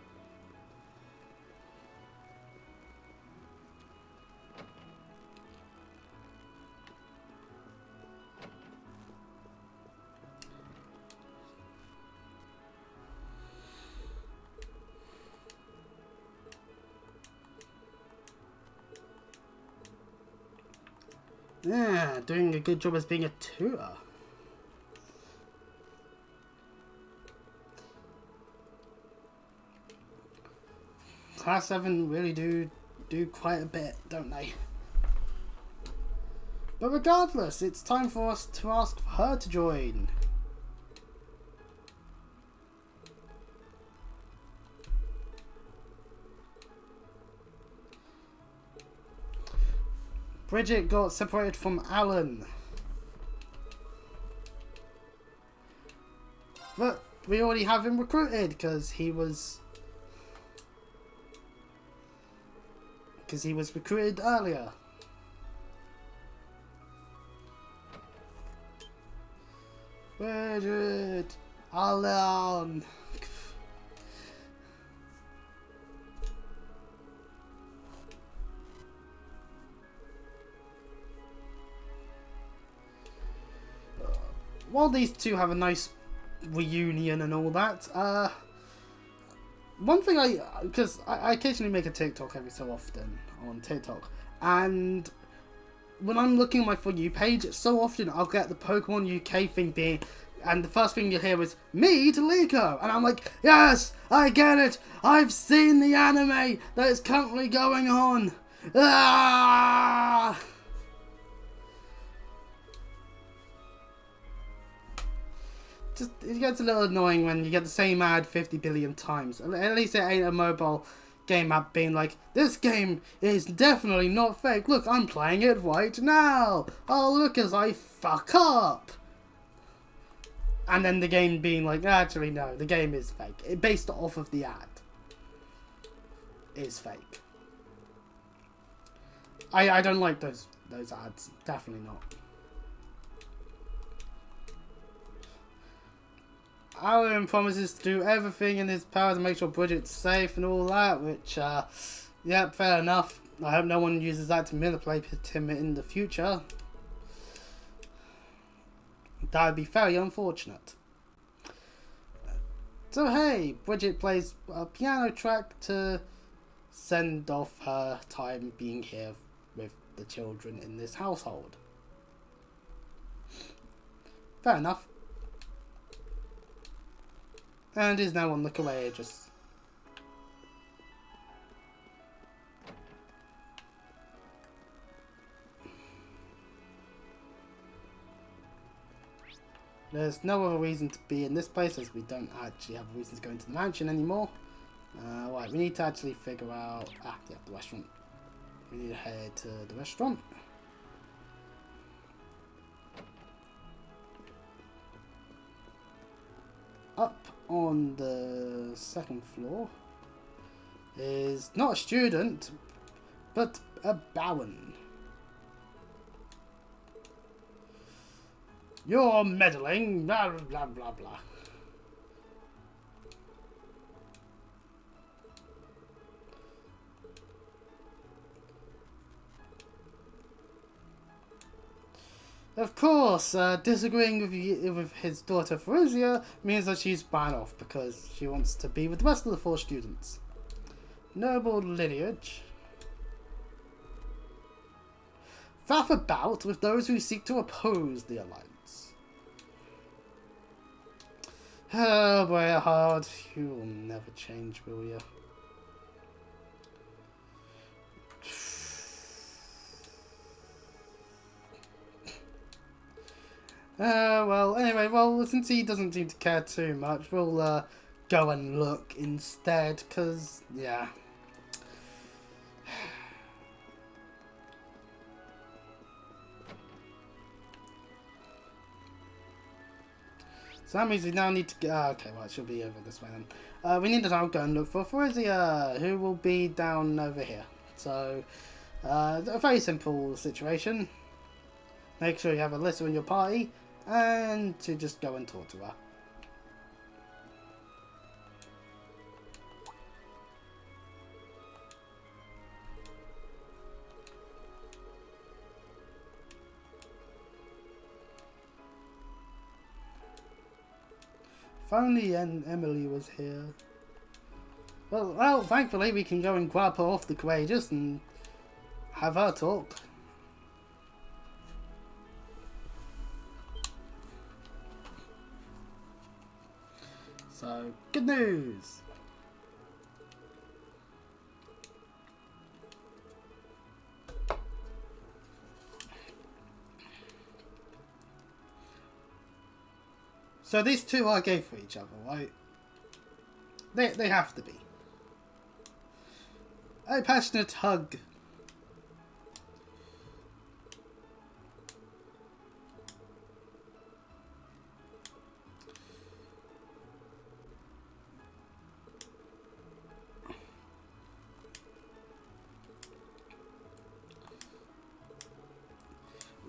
Yeah, doing a good job as being a tour. Class 7 really do quite a bit, don't they? But regardless, it's time for us to ask for her to join. Bridget got separated from Alan. But we already have him recruited because he was recruited earlier. Bridget, Alan. While these two have a nice reunion and all that, one thing because I occasionally make a TikTok every so often on TikTok, and when I'm looking at my For You page, so often I'll get the Pokemon UK thing being, and the first thing you'll hear is, me to Liko, and I'm like, yes, I get it, I've seen the anime that is currently going on. Ah! It gets a little annoying when you get the same ad 50 billion times. At least it ain't a mobile game app being like, this game is definitely not fake. Look, I'm playing it right now. Oh, look as I fuck up. And then the game being like, actually no, the game is fake. It based off of the ad is fake. I don't like those ads. Definitely not. Alan promises to do everything in his power to make sure Bridget's safe and all that, which, yeah, fair enough. I hope no one uses that to manipulate him in the future. That would be very unfortunate. So hey, Bridget plays a piano track to send off her time being here with the children in this household. Fair enough. And is now on the Courageous. There's no other reason to be in this place as we don't actually have a reason to go into the mansion anymore. Right, we need to actually figure out... yeah, the restaurant. We need to head to the restaurant. Up on the second floor is not a student, but a Bowen. You're meddling, blah blah blah blah. Of course, disagreeing with his daughter Ferusia means that she's banned off because she wants to be with the rest of the 4 students. Noble lineage. Faff about with those who seek to oppose the alliance. Oh, Briarheart, you will never change, will you? Well, anyway, well, since he doesn't seem to care too much, we'll go and look instead, because, yeah. So that means we now need to get... okay, well, it should be over this way then. We need to now go and look for Ferusia, who will be down over here. So, a very simple situation. Make sure you have Alyssa in your party, and to just go and talk to her. If only Emily was here. Well, thankfully we can go and grab her off the Courageous and have her talk. So, good news! So these two are gay for each other, right? They have to be. A passionate hug.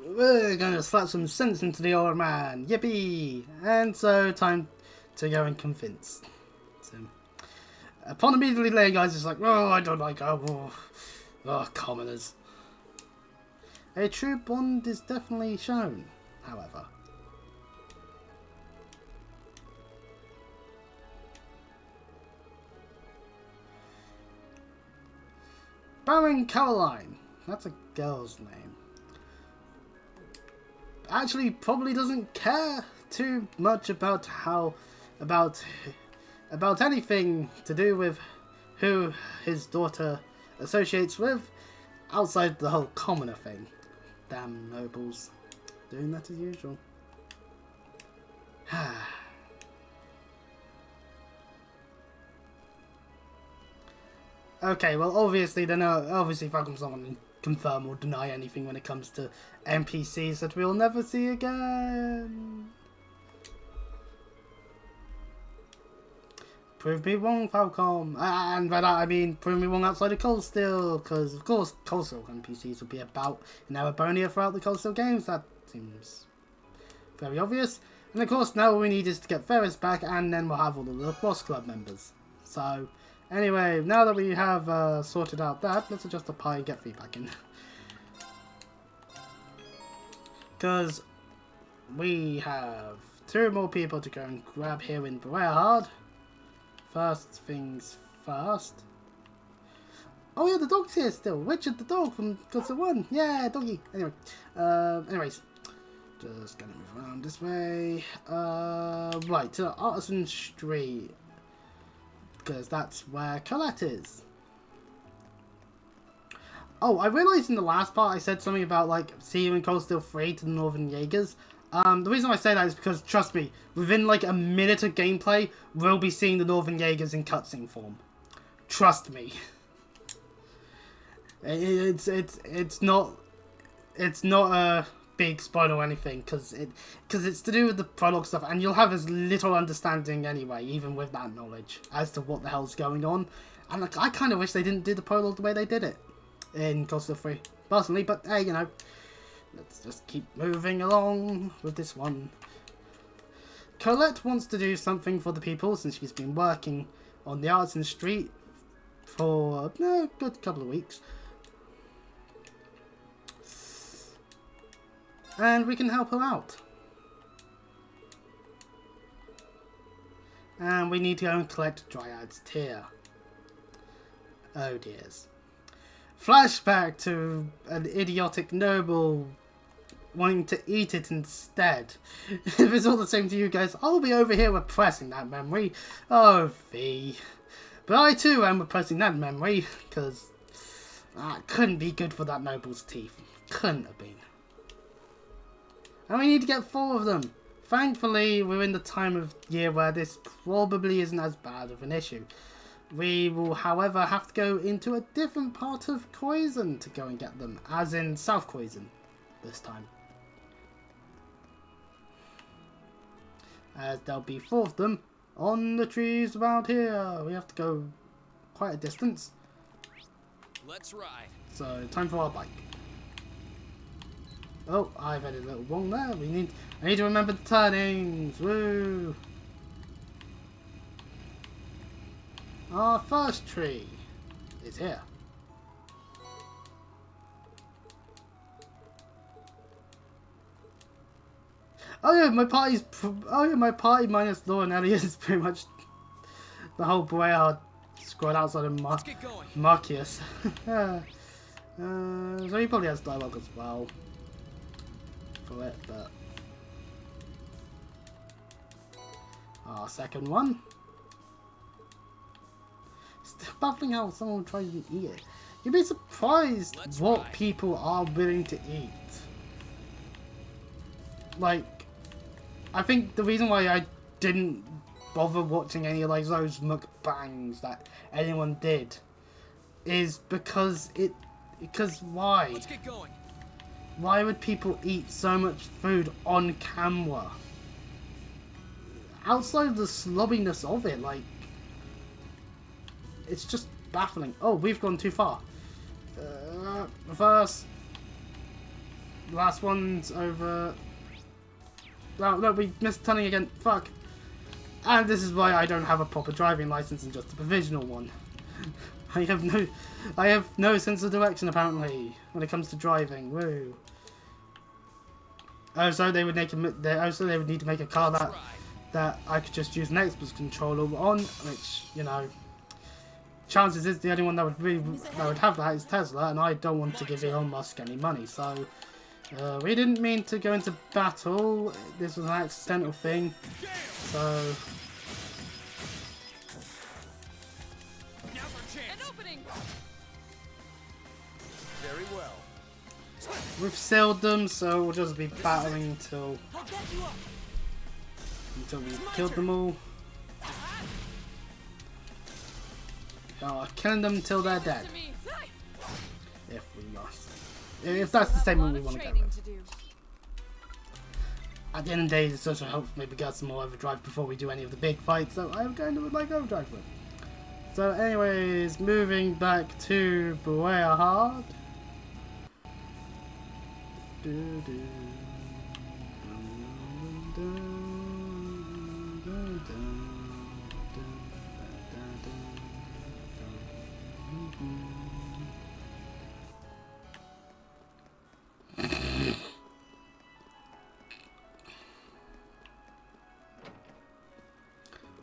We're gonna slap some sense into the old man. Yippee! And so, time to go and convince. So, upon immediately laying eyes, it's like, oh, I don't like her. Oh, commoners. A true bond is definitely shown, however. Baron Caroline. That's a girl's name. Actually probably doesn't care too much about about anything to do with who his daughter associates with outside the whole commoner thing. Damn nobles. Doing that as usual. Okay, well obviously Falcon's not going to confirm or deny anything when it comes to NPCs that we'll never see again. Prove me wrong, Falcom. And by that I mean prove me wrong outside of Cold Steel, because of course Cold Steel NPCs will be about in Erebonia throughout the Cold Steel games. That seems very obvious. And of course now all we need is to get Ferris back, and then we'll have all of the Boss Club members. So anyway, now that we have sorted out that, let's adjust the pie and get feedback in. Because we have 2 more people to go and grab here in Briarheart. First things first. Oh yeah, the dog's here still. Richard the dog from Godzilla 1. Yeah, doggy. Anyway, anyways, just gonna move around this way. Right, to Artisan Street. Because that's where Colette is. Oh, I realised in the last part I said something about, like, see you in Cold Steel 3 to the Northern Jaegers. The reason I say that is because, trust me, within, like, a minute of gameplay, we'll be seeing the Northern Jaegers in cutscene form. Trust me. It's not a big spoiler or anything, because it's to do with the prologue stuff, and you'll have as little understanding anyway, even with that knowledge, as to what the hell's going on. And like, I kind of wish they didn't do the prologue the way they did it in Cold Steel 3, personally, but hey, you know, let's just keep moving along with this one. Colette wants to do something for the people since she's been working on the Artisan Street for a good couple of weeks. and we can help her out. And we need to go and collect Dryad's tear. Oh dears. Flashback to an idiotic noble wanting to eat it instead. If it's all the same to you guys, I'll be over here repressing that memory. Oh, fee. But I too am repressing that memory, because it couldn't be good for that noble's teeth. Couldn't have been. And we need to get 4 of them. Thankfully, we're in the time of year where this probably isn't as bad of an issue. We will, however, have to go into a different part of Khoisan to go and get them, as in South Khoisan this time. As there'll be 4 of them on the trees around here. We have to go quite a distance. Let's ride. So, time for our bike. Oh, I've had a little wrong there. I need to remember the turnings. Woo! Our first tree is here. Oh yeah, my party minus Law and Elliot is pretty much the whole Boyard squad outside of Marcius. So he probably has dialogue as well for it, but our second one. It's baffling how someone tries to eat it. You'd be surprised what people are willing to eat. Like, I think the reason why I didn't bother watching any of like those mukbangs that anyone did is because why? Let's get going. Why would people eat so much food on camera? Outside of the slobbiness of it, like, it's just baffling. Oh, we've gone too far. Reverse. Last one's over. Oh, no, we missed turning again. Fuck. And this is why I don't have a proper driving license and just a provisional one. I have no sense of direction apparently when it comes to driving. Woo. Also, they would need to make a car that I could just use an Xbox controller on, which, you know, chances is the only one that would have that is Tesla, and I don't want to give Elon Musk any money. So we didn't mean to go into battle. This was an accidental thing. So Very well. we've sealed them, so we'll just be battling until we've killed them all. Killing them until they're dead. If we must. If that's the statement we want to go with. At the end of the day, this also helps maybe get some more overdrive before we do any of the big fights, so I'm going to like overdrive with. So anyways, moving back to Boyahard.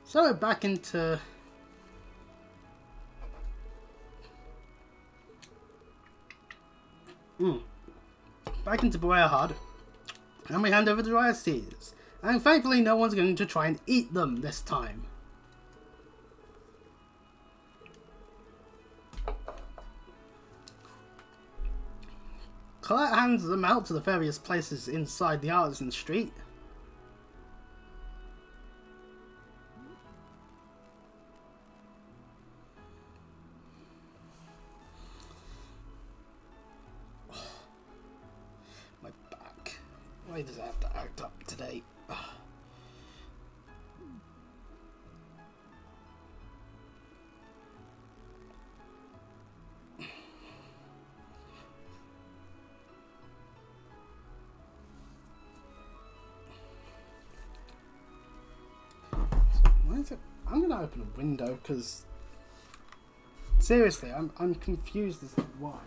So back into Boyahard, and we hand over the Dryad Seeds. And thankfully no one's going to try and eat them this time. Colette hands them out to the various places inside the Artisan Street. My back. Why does it have to act up today? I'm gonna open a window because seriously, I'm confused as to why.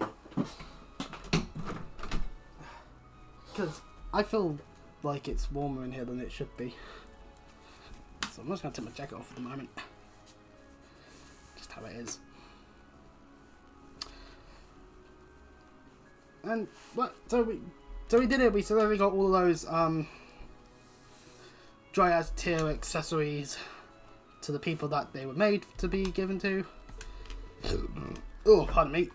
Because I feel like it's warmer in here than it should be. So I'm just going to take my jacket off at the moment. Just how it is. And what? So we did it. We we got all those Dryad tier accessories to the people that they were made to be given to. Oh, pardon me.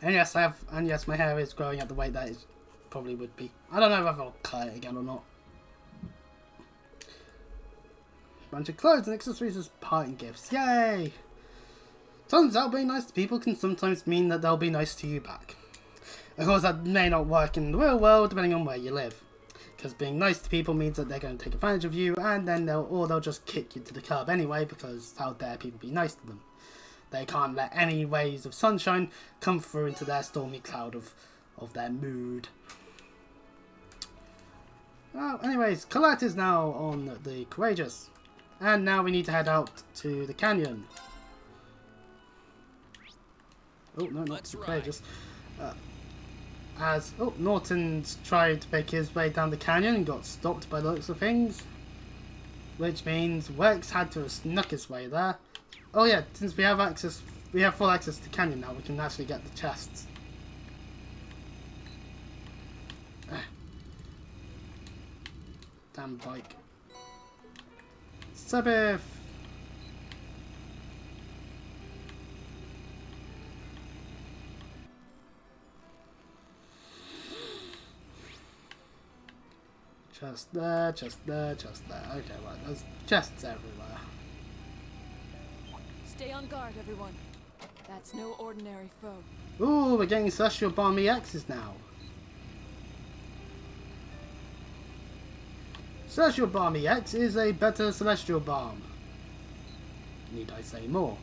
And yes, my hair is growing at the rate that it probably would be. I don't know whether I'll cut it again or not. Bunch of clothes and accessories as parting gifts. Yay! Turns out being nice to people can sometimes mean that they'll be nice to you back. Of course, that may not work in the real world depending on where you live. Because being nice to people means that they're going to take advantage of you, and then they'll just kick you to the curb anyway, because how dare people be nice to them. They can't let any rays of sunshine come through into their stormy cloud of their mood. Well, anyways, Colette is now on the Courageous. And now we need to head out to the canyon. Oh, no, not the Courageous. Norton's tried to make his way down the canyon and got stopped by the looks of things. Which means Wex had to have snuck his way there. Oh yeah, since we have full access to the canyon now, we can actually get the chests. Damn bike. Sabith! Chest there, chest there, chest there. Okay, right, there's chests everywhere. Stay on guard, everyone. That's no ordinary foe. Ooh, we're getting Celestial Bomb EXs now. Celestial Bomb EX is a better Celestial Bomb. Need I say more?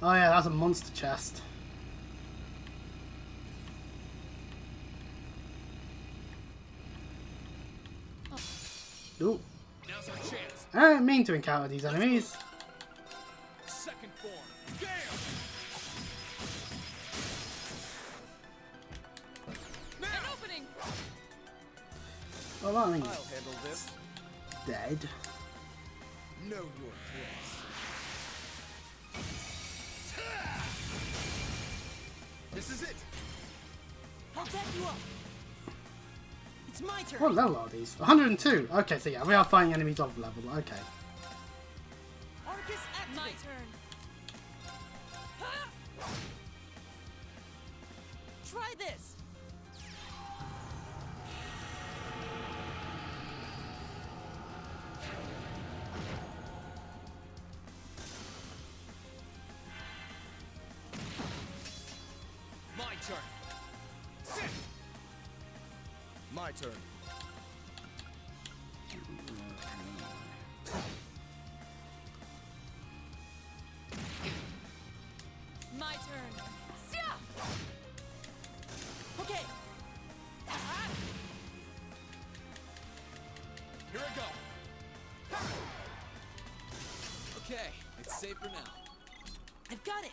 Oh yeah, that's a monster chest. Ooh. Now's our chance. I don't mean to encounter these enemies. Second form. Damn! An opening. Well, that means I'll handle this. dead. Know your place. This is it. I'll back you up. It's my turn. What level are these? 102. Okay, so yeah, we are fighting enemies of level. Okay. Arcus, my turn. Try this. My turn. Sit. My turn. My turn. Okay. Here I go. Okay, it's safe for now. I've got it.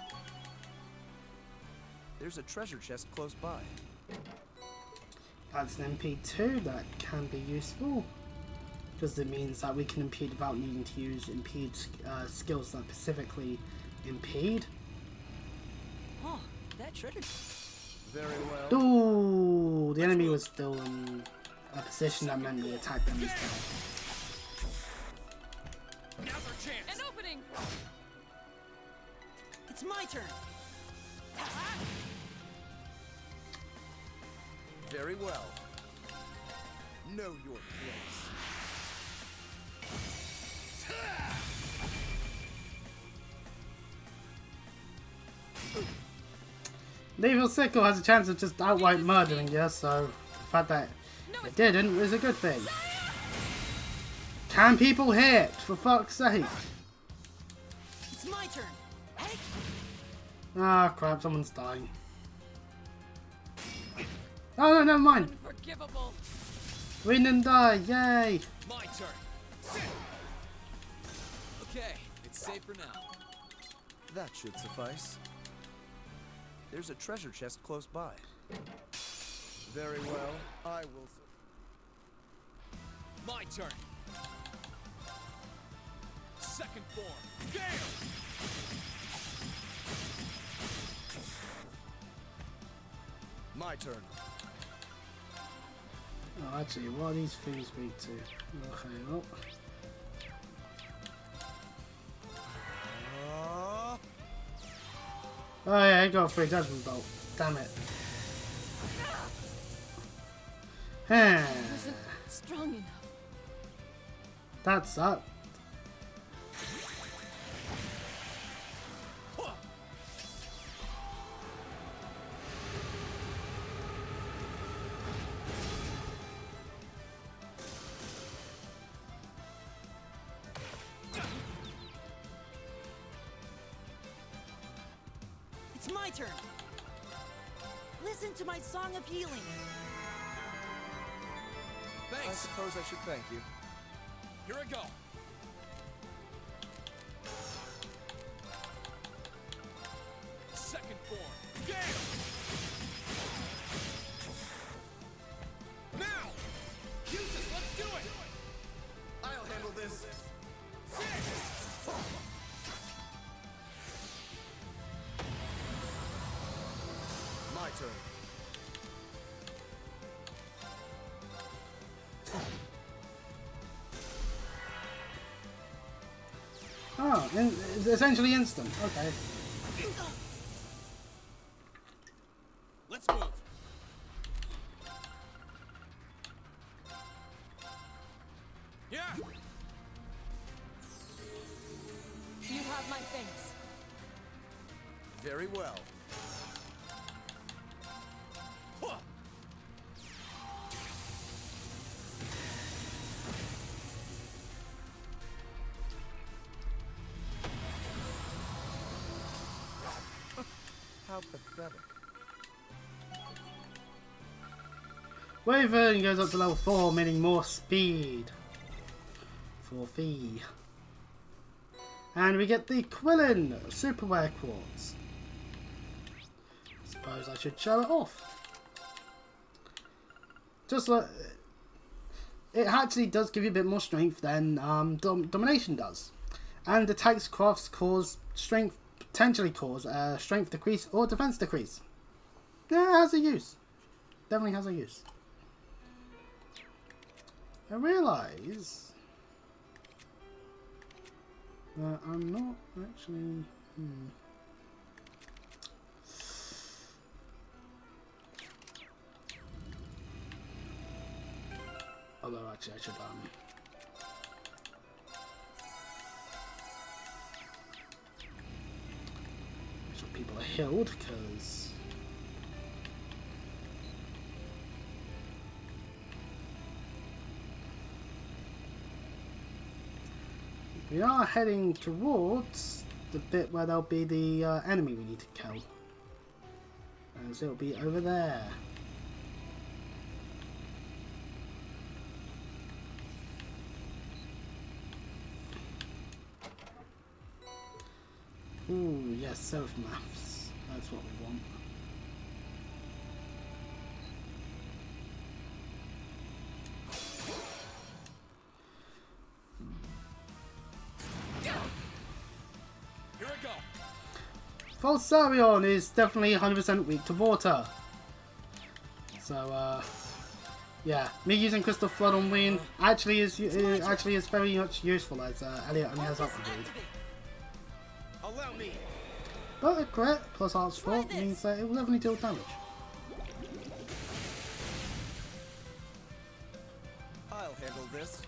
There's a treasure chest close by. That's an MP2 that can be useful. Because it means that we can impede without needing to use impede skills that specifically impede. Oh, that treasure. Very well. Ooh, the enemy was still in a position that meant we attacked them instead. Now's our chance. An opening. It's my turn. Very well. Know your place. Lethal Sickle has a chance of just outright murdering you, so the fact that it didn't is a good thing. Can people hit, for fuck's sake? It's my turn. Hey. Ah, crap, someone's dying. Oh no, never mind. Unforgivable. We didn't die, yay! My turn. Sit. Okay, it's safe for now. That should suffice. There's a treasure chest close by. Very well, I will... My turn. Second form. Gale! My turn. Oh, actually, what are these things weak to? Okay, well. Oh yeah, I got a free judgment bolt. Damn it. Wasn't strong enough. That sucked. It's my turn. Listen to my song of healing. Thanks. I suppose I should thank you. Here I go. Second form. Gale! Now! Use this, let's do it! I'll handle this. My turn. Oh, it's essentially instant. Okay. Let's move. Yeah! You have my thanks. Very well. How pathetic. Wyvern goes up to level 4, meaning more speed. For fee. And we get the Quillen Superwear Quartz. Suppose I should show it off. Just like... It actually does give you a bit more strength than Domination does. And attacks crafts cause strength, potentially cause strength decrease or defense decrease. Yeah, it has a use. Definitely has a use. I realise that I'm not actually... Although actually I should make sure people are healed, because we are heading towards the bit where there'll be the enemy we need to kill, as it'll be over there. Ooh, yes, self-maths. That's what we want. Here I go. Falsarion is definitely 100% weak to water. So, yeah, me using Crystal Flood on Ween actually is very much useful, as Elliot only has upgrade. Allow me. But a crit plus Heart Swap means that it will definitely deal damage. I'll handle this.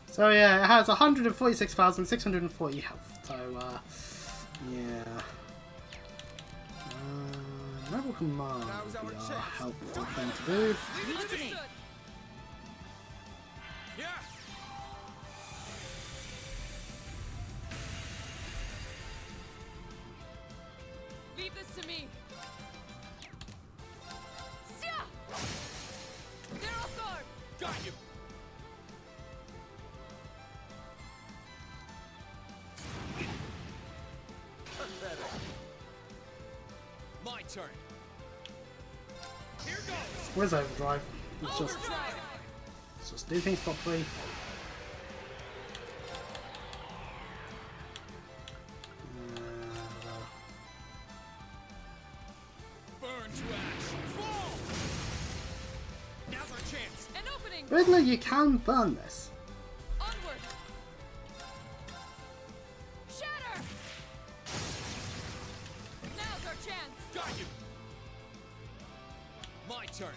So yeah, it has 146,640 health. So yeah. Rebel Command would be a helpful thing to do. Yeah. Leave this to me. Got you. turn. Here goes. Where's Overdrive? Let's just do things properly. Burn to ash. Fall. Now's our chance. An opening. Riddler, you can burn this. Onward. Shatter. Now's our chance. Got you. My turn.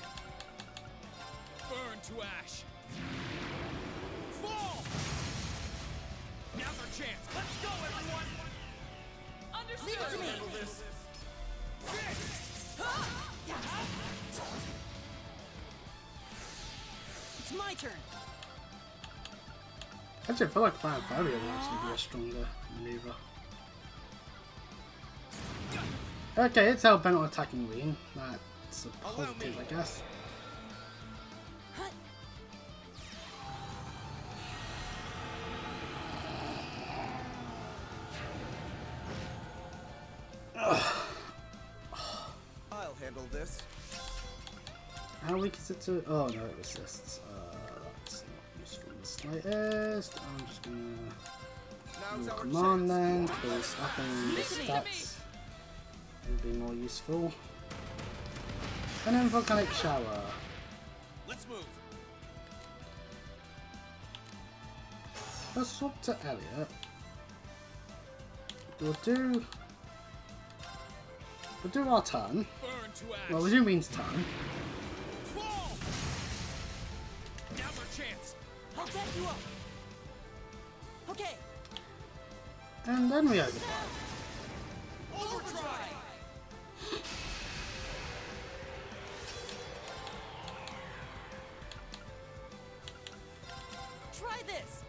Burn to ash. Fall. Now's our chance. Let's go, everyone. Understood. Leave it to me. Handle this. It's my turn. Actually, I feel like Fire Fairy would actually be a stronger maneuver. Okay, it's hell bent on attacking Ween. That's a positive, I guess. I'll handle this. How weak is it to? Oh no, it resists. That's not useful in the slightest. I'm just gonna do command then, because upping the stats will be more useful. And then volcanic shower. Let's move. Let's swap to Elliot. We'll do our turn. Burn to ash. Well, we'll do Ween's turn. Fall. Now's our chance. I'll get you up. Okay. And then we overdrive. Overdrive. Try this.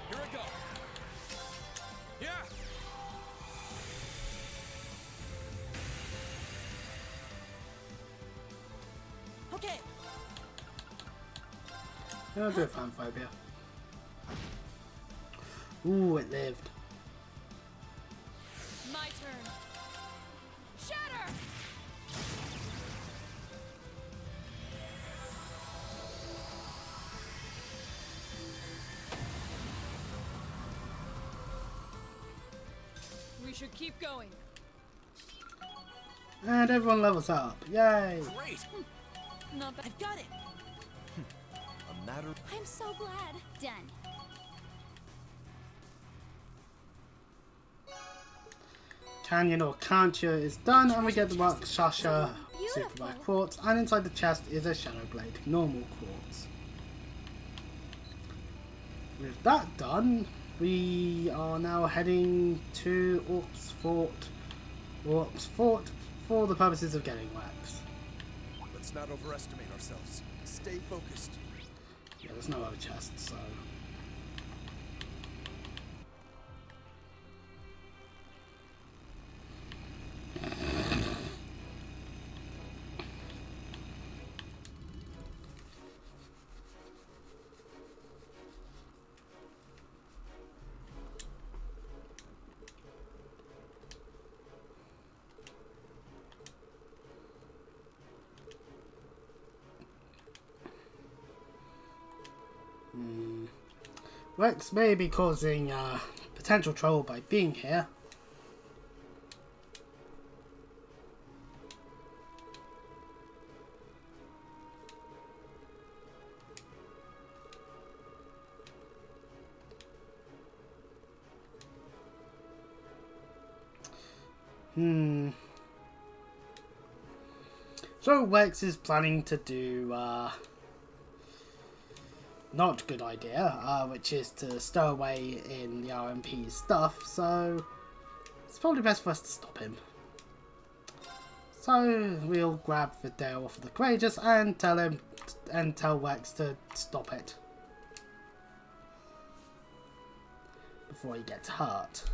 Here I go. Yeah. Okay. I'll do a Fanphobia. Ooh, it lived. My turn. Shatter. We should keep going. And everyone levels up. Yay! Great. Not bad. I've got it. A matter. I'm so glad. Done. Canyon or Cantia is done, and we get the Rakshasa Superbike Quartz, and inside the chest is a Shadow Blade normal quartz. With that done, we are now heading to Orcs Fort for the purposes of getting wax. Let's not overestimate ourselves. Stay focused. Yeah, there's no other chests, so... Rex may be causing potential trouble by being here. So Rex is planning to do not good idea, which is to stow away in the RMP stuff, so it's probably best for us to stop him. So we'll grab Videl off of the Courageous and tell Rex to stop it before he gets hurt.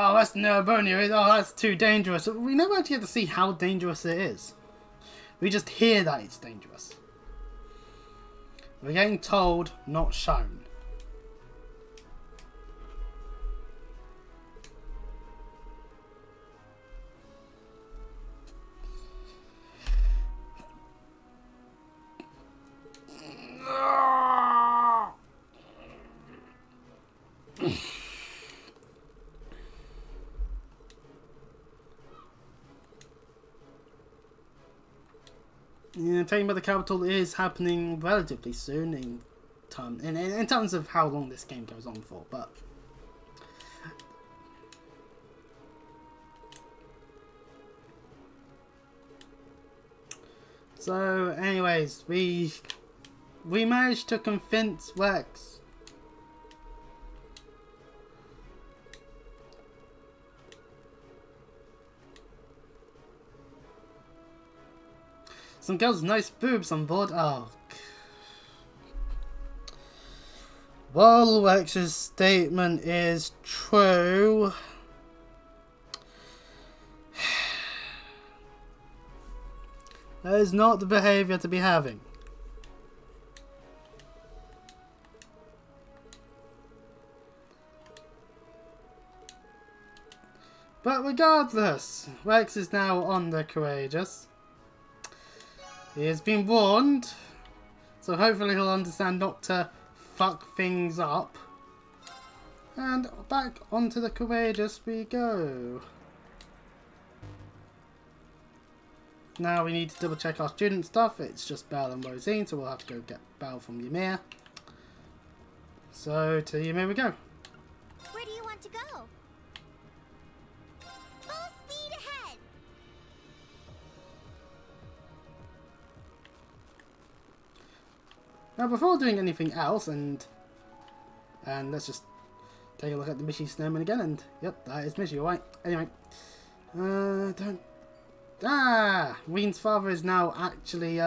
oh, that's Narabonia. Oh, that's too dangerous. We never actually get to see how dangerous it is. We just hear that it's dangerous. We're getting told, not shown. Yeah, Taking by the Capital is happening relatively soon in terms of how long this game goes on for, but so anyways, we managed to convince Rex some girls' nice boobs on board. Oh. Well, Rex's statement is true. That is not the behavior to be having. But regardless, Rex is now on the Courageous. He has been warned, so hopefully he'll understand not to fuck things up. And back onto the Courageous we go. Now we need to double check our student stuff. It's just Belle and Rosine, so we'll have to go get Belle from Ymir. So to Ymir we go. Where do you want to go? Full speed ahead! Now before doing anything else, and let's just take a look at the Mishi Snowman again, and yep, that is Mishi, alright. Anyway, Reen's father is now actually,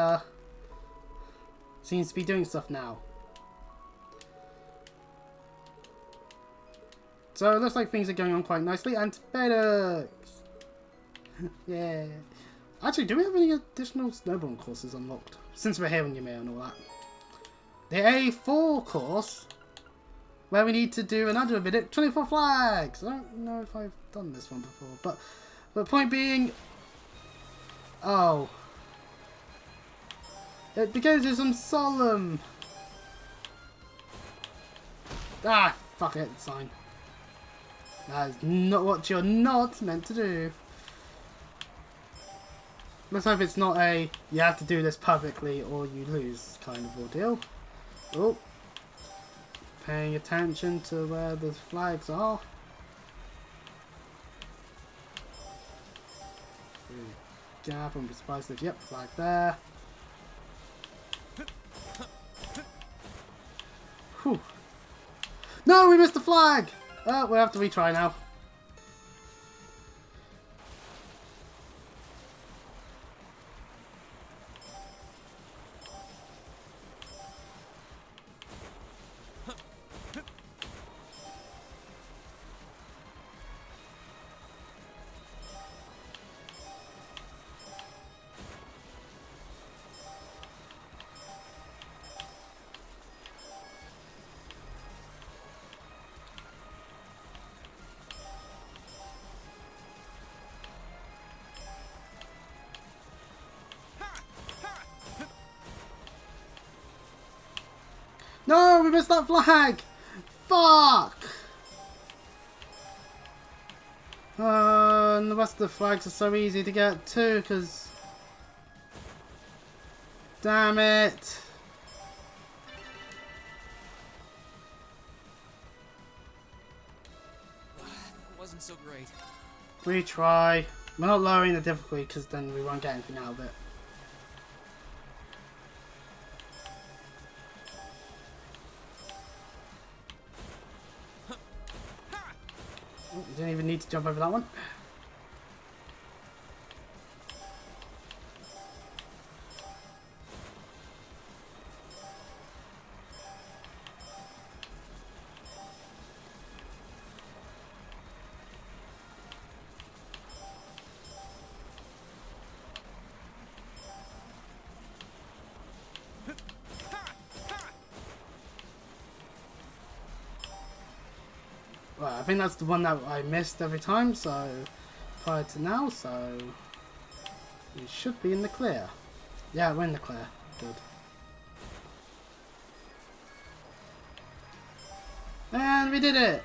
seems to be doing stuff now. So it looks like things are going on quite nicely, and Bedex! Yeah. Actually, do we have any additional snowboarding courses unlocked? Since we're here on Ymir and all that. The A4 course, where we need to do another bit, 24 flags. I don't know if I've done this one before, but point being, oh, it begins with some solemn. Ah, fuck it, it's fine. That is not what you're not meant to do. Let's hope it's not a you have to do this perfectly or you lose kind of ordeal. Oh, paying attention to where the flags are. Gap and responsive. Yep, flag there. Whew. No, we missed the flag! Oh, we'll have to retry now. No, we missed that flag! Fuck! And the rest of the flags are so easy to get too, because... Damn it! It wasn't so great. Retry. We're not lowering the difficulty because then we won't get anything out of it. Oh, you didn't even need to jump over that one. I think that's the one that I missed every time, so prior to now, so we should be in the clear. Yeah, we're in the clear. Good. And we did it!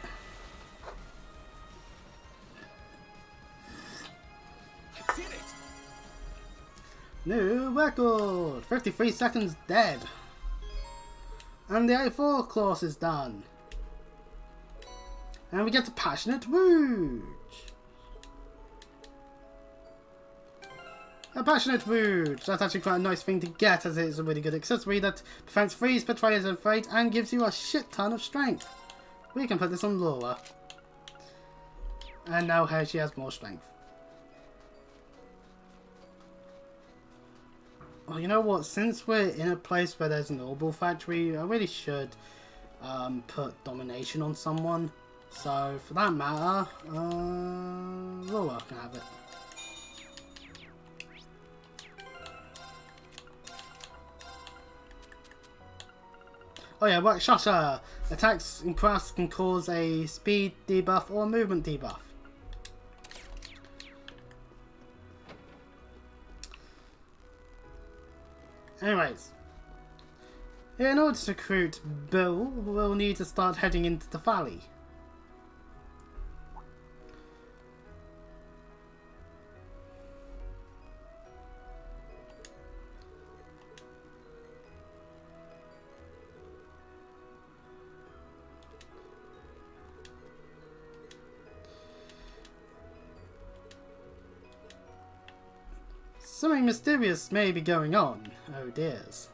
I did it! New record! 53 seconds dead. And the A4 course is done. And we get to Passionate Rouge. A Passionate Rouge. That's actually quite a nice thing to get, as it is a really good accessory that prevents freeze, betrayals and fate, and gives you a shit ton of strength. We can put this on Laura. And now here she has more strength. Well, you know what? Since we're in a place where there's an Orbital Factory, I really should put Domination on someone. So, for that matter, Laura can have it. Oh yeah, Rakshasa. Attacks in class can cause a speed debuff or a movement debuff. Anyways, in order to recruit Bill, we'll need to start heading into the valley. Something mysterious may be going on. Oh dears.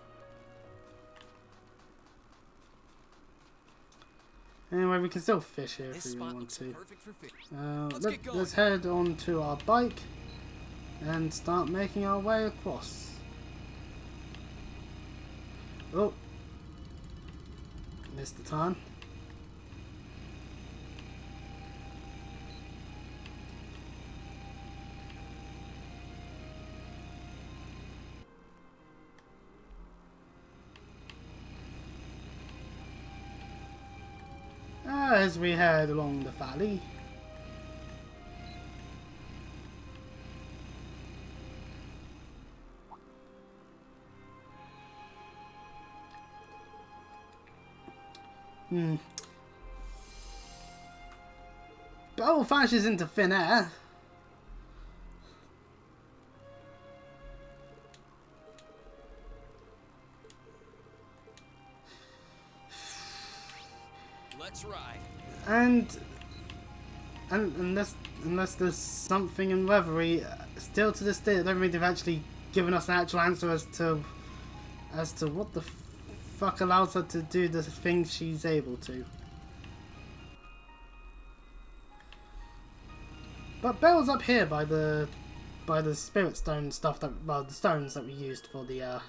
Anyway, we can still fish here if we want to. Let's head on to our bike and start making our way across. Oh. Missed the turn. As we head along the valley. Bell vanishes into thin air. Let's ride. And unless there's something in Reverie, still to this day, I don't think they've actually given us an actual answer as to what the fuck allows her to do the things she's able to. But Belle's up here by the spirit stone stuff that, well, the stones that we used for the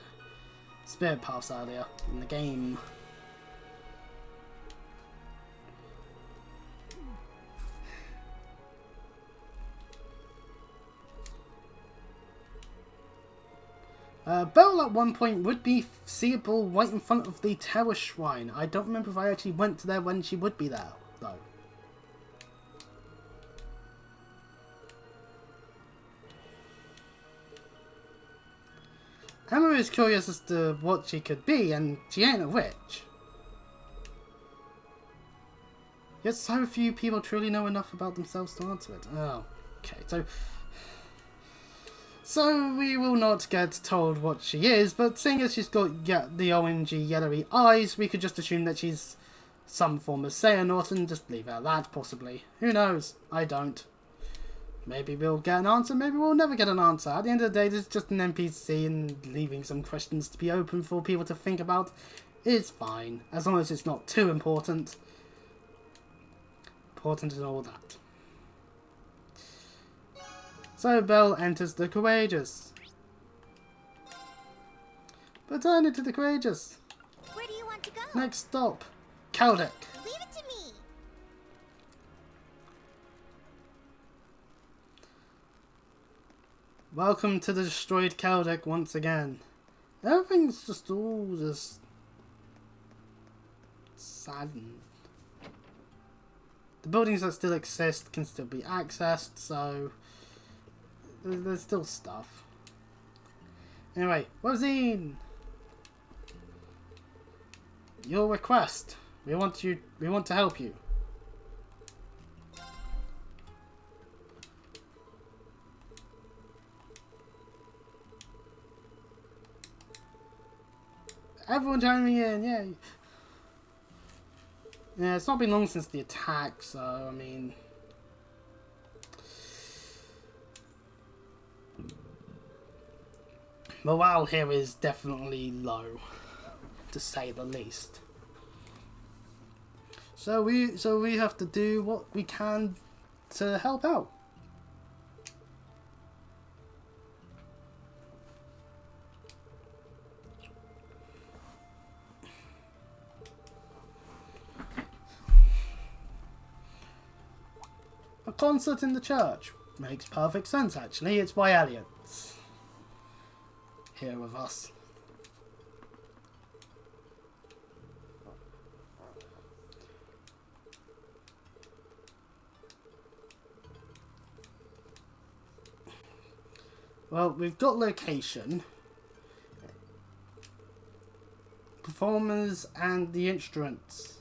spirit paths earlier in the game. Belle at one point would be seeable right in front of the Terror Shrine. I don't remember if I actually went there when she would be there, though. Emma is curious as to what she could be, and she ain't a witch. Yet so few people truly know enough about themselves to answer it. Oh, okay, So we will not get told what she is, but seeing as she's got the orangey yellowy eyes, we could just assume that she's some form of Xehanort and just leave it at that, possibly. Who knows? I don't. Maybe we'll get an answer, maybe we'll never get an answer. At the end of the day, this is just an NPC, and leaving some questions to be open for people to think about is fine, as long as it's not too important. Important and all that. So Belle enters the Courageous. Return to the Courageous. Where do you want to go? Next stop, Kaldek. Leave it to me. Welcome to the destroyed Kaldek once again. Everything's just all just saddened. the buildings that still exist can still be accessed, so there's still stuff. Anyway, Rosine! Your request. We want to help you. Everyone joining in, yay! Yeah, it's not been long since the attack, so I mean, morale here is definitely low, to say the least. So we have to do what we can to help out. A concert in the church. Makes perfect sense, actually. It's by Elliot. Here with us. Well, we've got location, performers, and the instruments.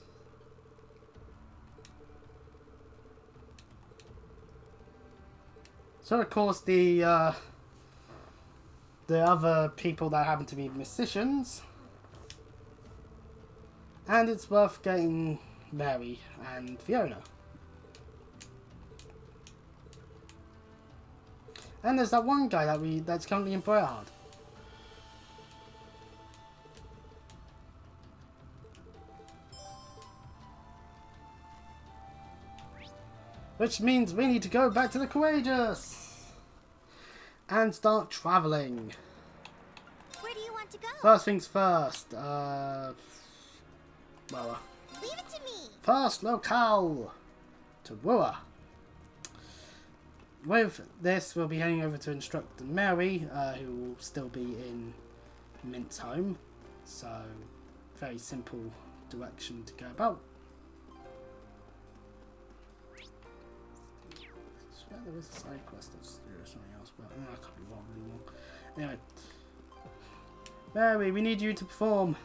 So of course the other people that happen to be musicians, and it's worth getting Mary and Fiona. And there's that one guy that's currently in Briarheart. Which means we need to go back to the Courageous and start traveling. Where do you want to go? First things first. Leave it to me. First locale to Wua. With this, we'll be heading over to instruct Mary, who will still be in Mint's home. So, very simple direction to go about. There is a side quest that's something else, but I can't be wrong anymore. Anyway, Mary, we need you to perform.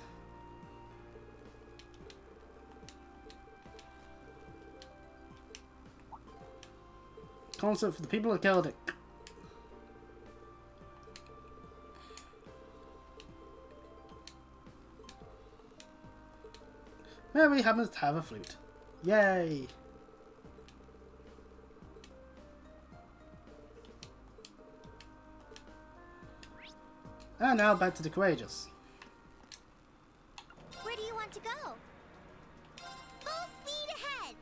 Concert for the people of Celtic. Mary happens to have a flute. Yay! And now back to the Courageous. Where do you want to go? Full speed ahead!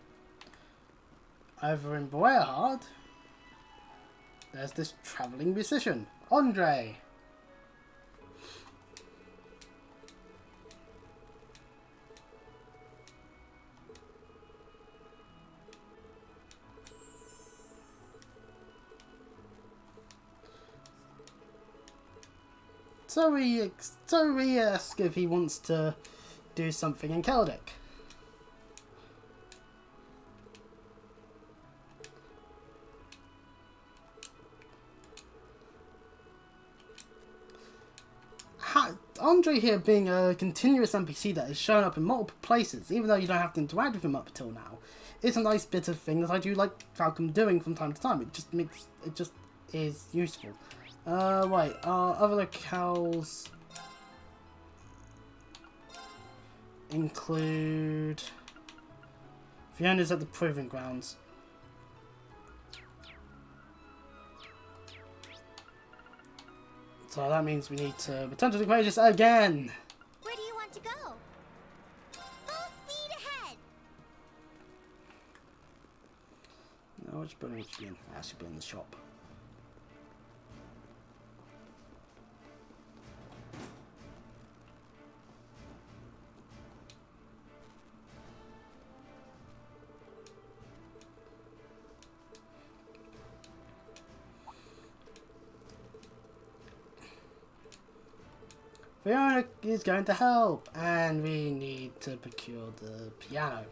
Over in Briarheart, there's this travelling musician, Andre. So we ask if he wants to do something in Celtic. Andre here being a continuous NPC that has shown up in multiple places, even though you don't have to interact with him up until now, is a nice bit of thing that I do like Falcom doing from time to time. It just is useful. Right, our other locales include Fiona's at the Proving Grounds. So that means we need to return to the Courageous again. Where do you want to go? Full speed ahead! No, which building should be in? I should be in the shop. Fiona is going to help, and we need to procure the piano.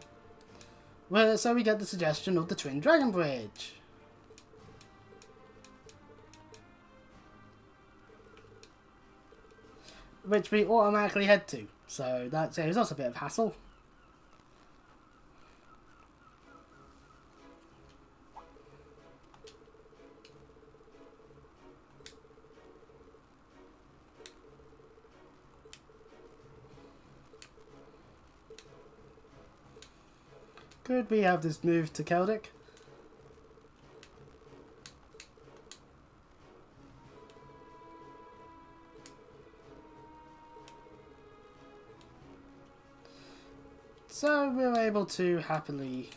So we get the suggestion of the Twin Dragon Bridge. Which we automatically head to. So that saves us a bit of hassle. Could we have this moved to Celtic? So we're able to happily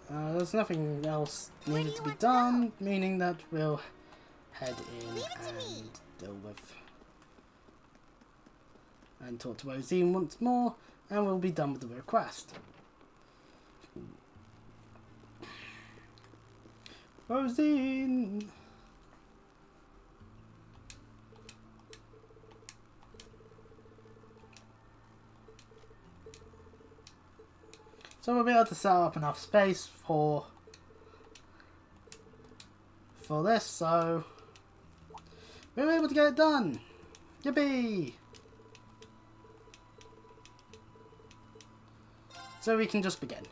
there's nothing else needed to be done, meaning that we'll head in and deal with and talk to Rosine once more, and we'll be done with the request. Rosine! So we'll be able to set up enough space for this, so we were able to get it done! Yippee! So we can just begin.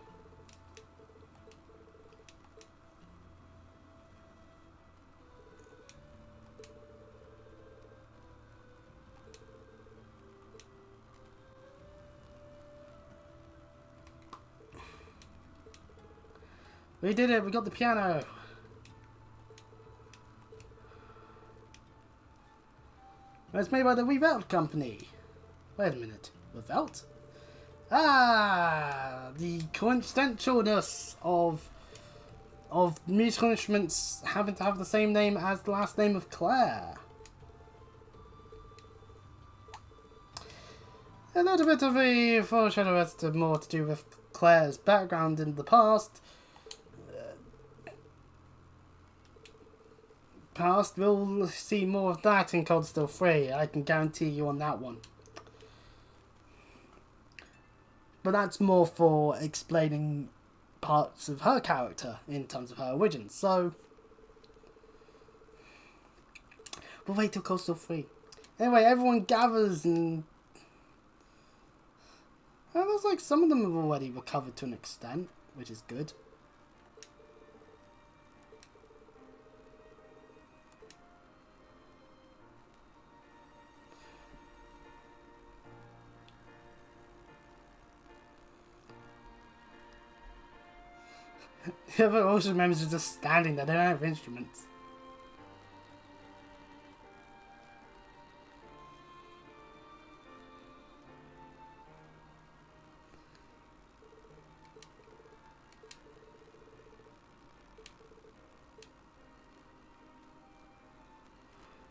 We did it, we got the piano. It's made by the Revelt company. Wait a minute, Revelt? Ah, the coincidentalness of musical instruments having to have the same name as the last name of Claire. A little bit of a foreshadow as to more to do with Claire's background in the past. We'll see more of that in Cold Steel 3, I can guarantee you on that one. But that's more for explaining parts of her character in terms of her origins, so we'll wait till Cold Steel 3. Anyway, everyone gathers and well, there's like some of them have already recovered to an extent, which is good. The other Ocean members are just standing there, they don't have instruments.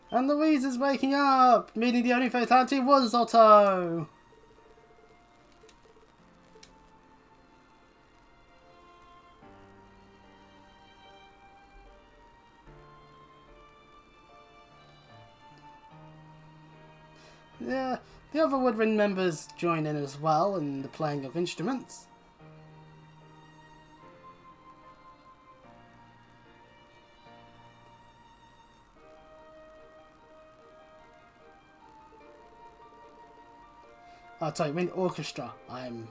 And Louise is waking up, meaning the only fatality was Otto. Yeah, the other woodwind members join in as well in the playing of instruments. Oh, sorry, wind orchestra. I'm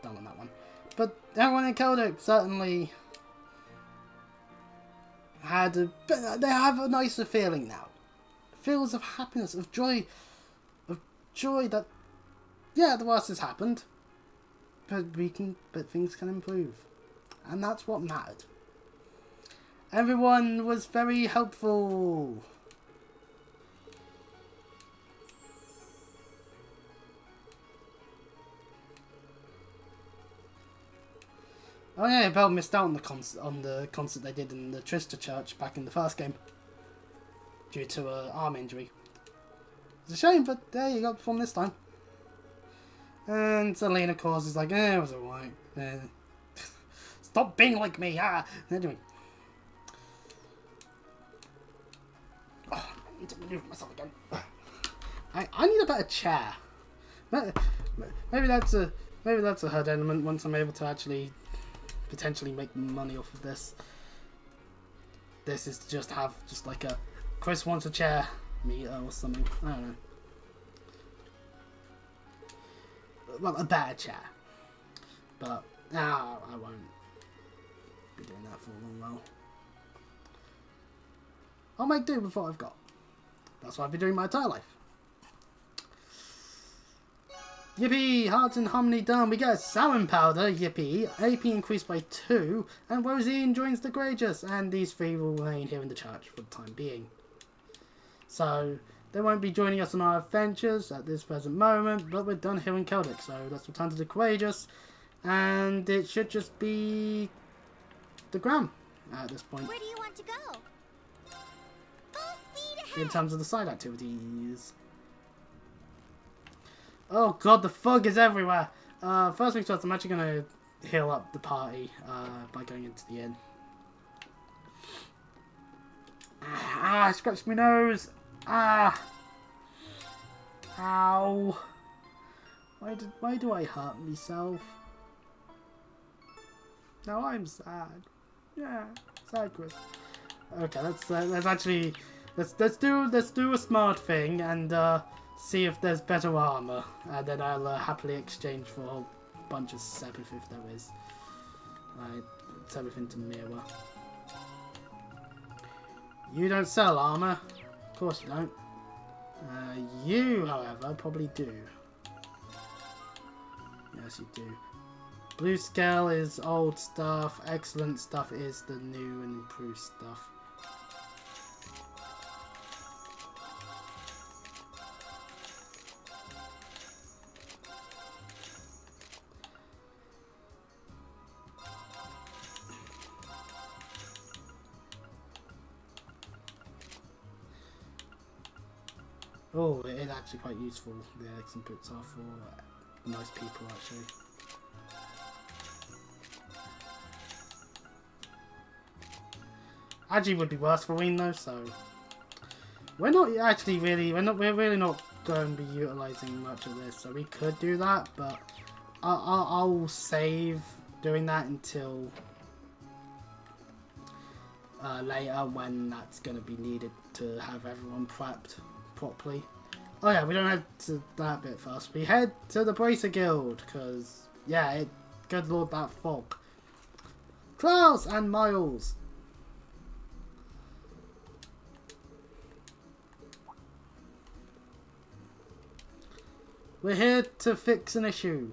done on that one. But everyone in Celtic certainly had they have a nicer feeling now. Feels of happiness, of joy that, yeah, the worst has happened, but things can improve, and that's what mattered. Everyone was very helpful. Oh yeah, Belle missed out on the concert they did in the Trista Church back in the first game due to an arm injury. It's a shame, but there you got from this time. And Selena, of course, is like, it was alright. Stop being like me, Anyway. Oh, I need to move myself again. I need a better chair. Maybe that's a HUD element once I'm able to actually potentially make money off of this. This is to just have just like a Chris wants a chair meter or something. I don't know. Well, a better chair. But I won't be doing that for a long while. I'll make do with what I've got. That's what I've been doing my entire life. Yippee! Hearts and Harmony done. We get Salmon Powder, yippee. AP increased by 2. And Rosine joins the Courageous. And these 3 will remain here in the church for the time being. So, they won't be joining us on our adventures at this present moment. But we're done here in Celtic. So, let's return to the Courageous. And it should just be the Gram at this point. Where do you want to go? Full speed ahead. In terms of the side activities. Oh god, the fog is everywhere. First things first, I'm actually going to heal up the party by going into the inn. I scratched my nose. Ow. Why do I hurt myself? Now I'm sad. Yeah, sad Chris. Okay, let's do a smart thing and see if there's better armor, and then I'll happily exchange for a whole bunch of Sepith if there is. Right, Sepith into mirror. You don't sell armor. Of course you don't. You, however, probably do. Yes, you do. Blue scale is old stuff. Excellent stuff is the new and improved stuff. Oh, it is actually quite useful. The X inputs are for nice people, actually. Agi would be worse for Ween though, so we're not actually really we're really not going to be utilizing much of this. So we could do that, but I'll save doing that until later when that's going to be needed to have everyone prepped properly. Oh yeah, we don't head to that bit first. We head to the Bracer Guild because yeah, good lord, that fog. Klaus and Miles. We're here to fix an issue.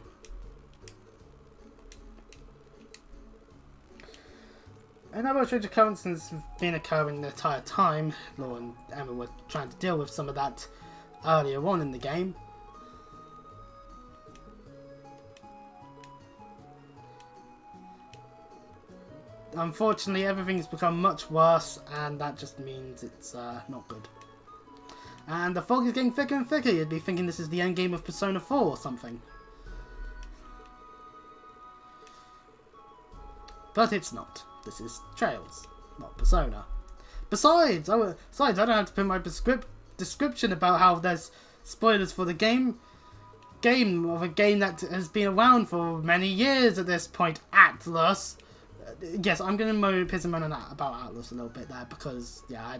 Another strange occurrence has been occurring the entire time. Laura and Emma were trying to deal with some of that earlier on in the game. Unfortunately, everything's become much worse, and that just means it's not good. And the fog is getting thicker and thicker. You'd be thinking this is the end game of Persona 4 or something. But it's not. This is Trails, not Persona. Besides, I don't have to put my description about how there's spoilers for the game of a game that has been around for many years at this point, Atlus. Yes, I'm going to piss and moan about Atlus a little bit there because, yeah,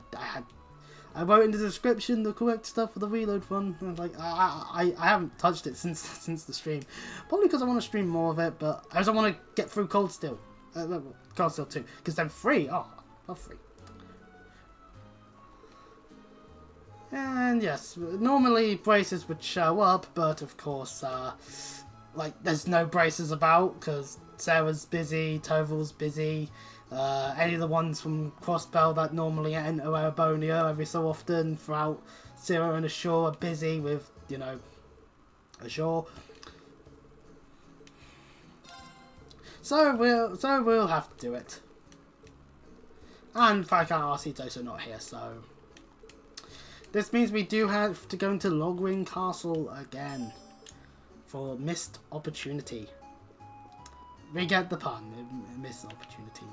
I wrote in the description the correct stuff for the reload one. Like I haven't touched it since the stream, probably because I want to stream more of it. But I also want to get through Cold Steel, Cold Steel 2, because they're free. Oh, love free. And yes, normally braces would show up, but of course, like there's no braces about because Sarah's busy, Toval's busy. Any of the ones from Crossbell that normally enter Arabonia every so often throughout Zero and Ashore are busy with, you know, Ashore. So we'll have to do it. And Viscount Arcee's also not here, so this means we do have to go into Logwing Castle again for missed opportunity. We get the pun, missed opportunity.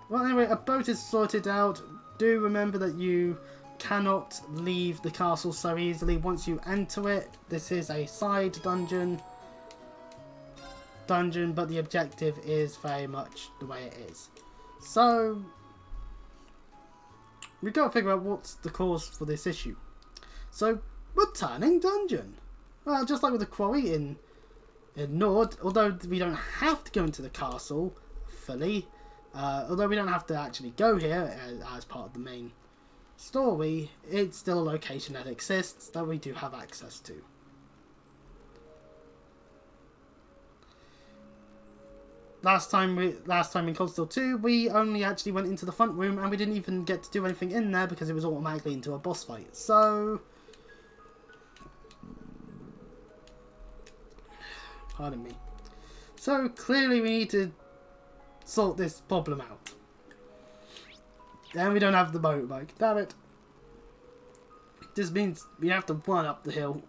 Well, anyway, a boat is sorted out. Do remember that you cannot leave the castle so easily once you enter it. This is a side dungeon, but the objective is very much the way it is. So we've got to figure out what's the cause for this issue. So, returning dungeon. Well, just like with the quarry in Nord, although we don't have to go into the castle fully, although we don't have to actually go here as part of the main story, it's still a location that exists that we do have access to. Last time in Cold Steel 2, we only actually went into the front room and we didn't even get to do anything in there because it was automatically into a boss fight. So, pardon me. So clearly we need to sort this problem out. And we don't have the motorbike. Damn it. This means we have to run up the hill.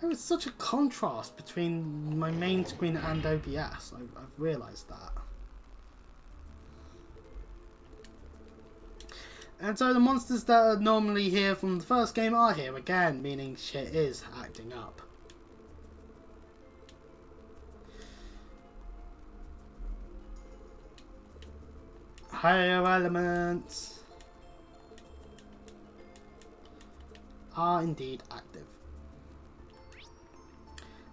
There is such a contrast between my main screen and OBS. I've realised that. And so the monsters that are normally here from the first game are here again, meaning shit is acting up. Higher elements are indeed active.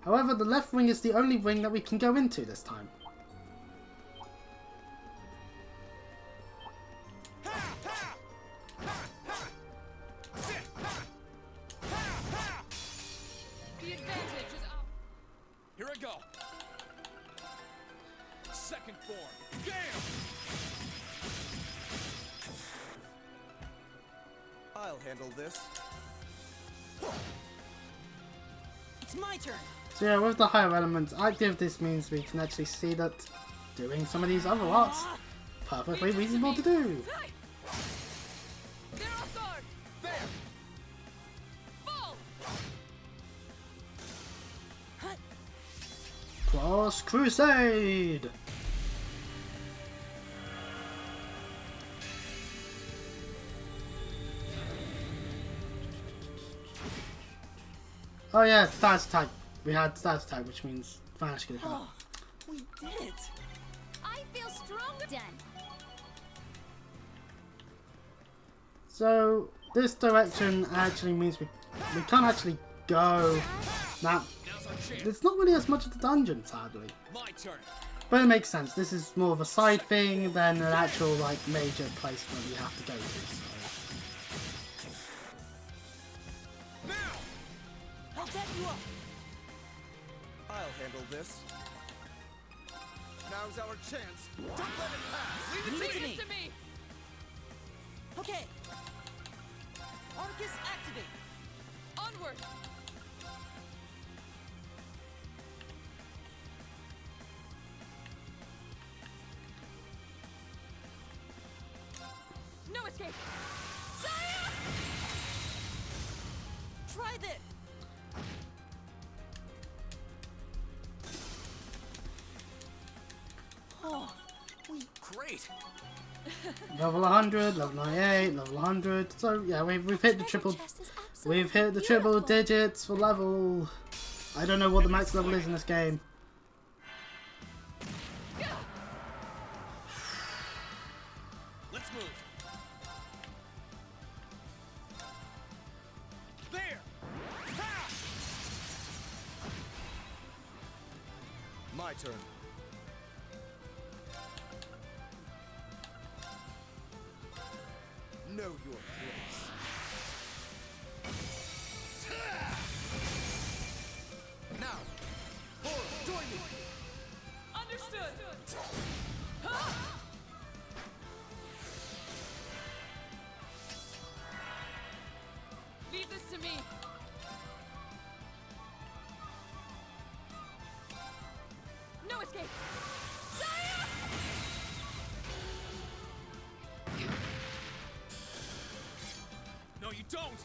However, the left wing is the only wing that we can go into this time. The advantage is up. Here I go. Second form. Damn! I'll handle this. It's my turn. So yeah, with the higher elements active, this means we can actually see that doing some of these other arts perfectly reasonable to do. Cross Crusade! Oh yeah, status tag. We had status tag, which means Vanish could help. Oh, we did it! I feel stronger. Done. So this direction actually means we can't actually go. Now, it's not really as much of the dungeon, sadly. My turn. But it makes sense. This is more of a side thing than an actual like major place where we have to go to. So. I'll back you up. I'll handle this. Now's our chance. Don't let it pass. Leave it to me. Okay. Arcus activate. Onward. No escape. Saya! Try this. Oh, great. Level 100, level 98, level 100. So yeah, we've hit the triple. We've hit the triple digits for level. I don't know what the max level is in this game. Let's move. There. Ha! My turn. Know your place. Now, Horror, join me. Understood. Leave this to me. No escape. Saya! don't!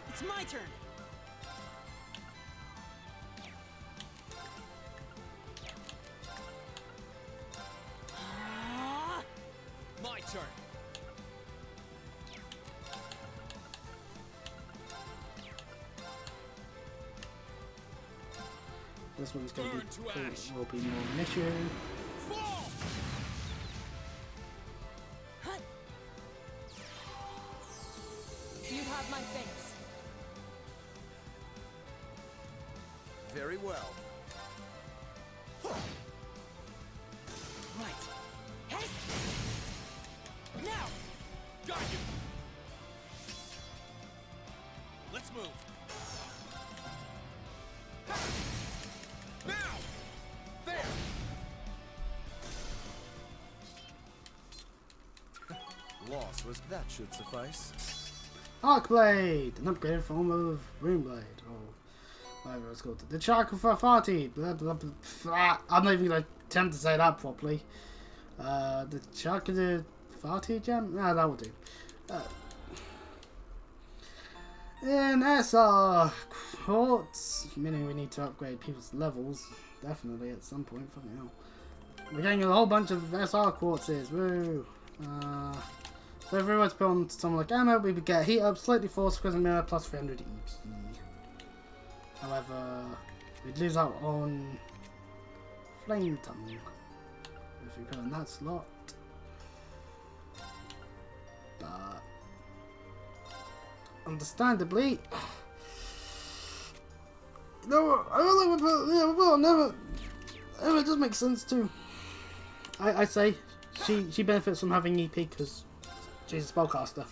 It's my turn. My turn. This one's going Burn to to be ash. will be more an issue. Fall! You have my thanks. Very well. Right. Hey! Now! Got you! Let's move. Now! There! Loss was that should suffice. Arcblade, an upgraded form of Runeblade, or whatever it's called. The Chakra blah, blah, blah, blah. I'm not even going to attempt to say that properly. The Chakra gem? No, that will do. In SR Quartz, meaning we need to upgrade people's levels, definitely at some point, fucking hell. We're getting a whole bunch of SR Quartzes, woo! So if we were to put on something like ammo, we would get heat up, slightly force, prism mirror, plus 300 EP. However, we'd lose out on flame tongue if we put in that slot. But understandably, you know what? I really would put, yeah, well, never. It just makes sense too. I say she benefits from having EP because she's a spellcaster.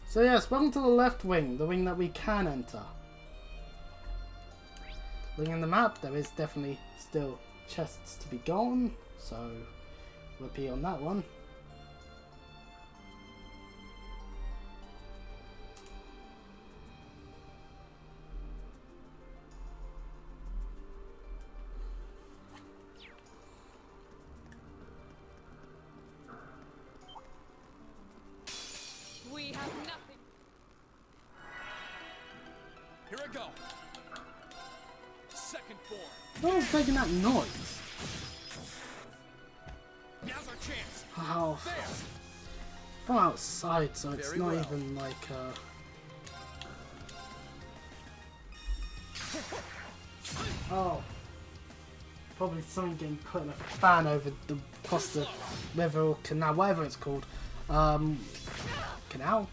So yes, welcome to the left wing, the wing that we can enter. Looking at the map, there is definitely still chests to be gone, so we'll be on that one. We have nothing. Here I go. Second form. What was making that noise? Now's our chance. Oh, from outside, so it's not even like oh, probably something getting put in a fan over the across the river or canal, whatever it's called. Canal.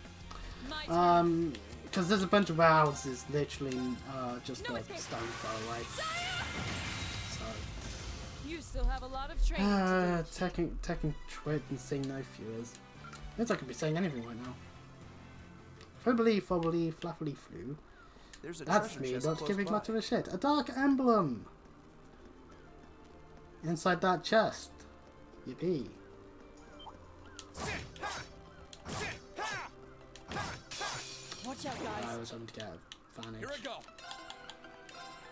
Because there's a bunch of warehouses literally just a stone throw away. You still have a lot of training to do. Taking twit and seeing no viewers. Means I could be saying anything right now. Fibbly fobbly flappily flew. There's a That's treasure me chest not close giving by. much of a shit. A dark emblem! Inside that chest. Yippee. Watch out, guys. I was hoping to get a vantage. Here I go.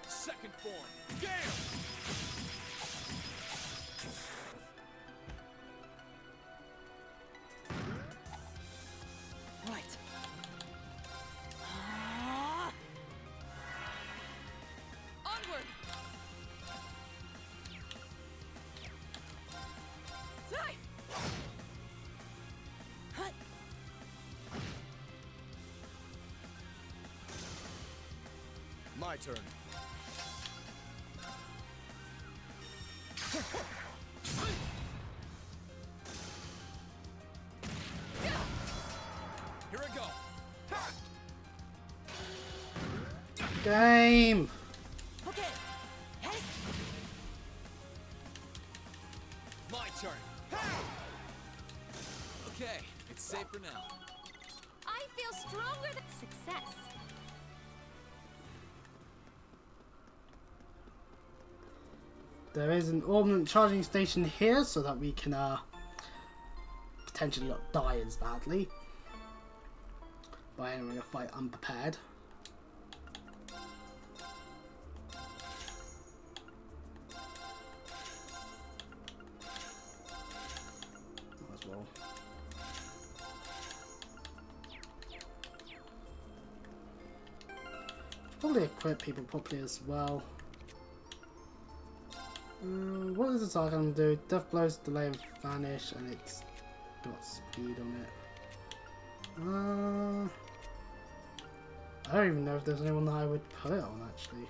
Second form. Gale! Right. Onward. Hey! My turn. Here I go. Game! Okay. Hey. My turn. Okay, it's safe for now. I feel stronger than success. There is an ordnance charging station here so that we can potentially not die as badly by entering a fight unprepared. Might as well. Probably equip people properly as well. What does this icon do? Death blows, delay and vanish, and it's got speed on it. I don't even know if there's anyone that I would put it on actually.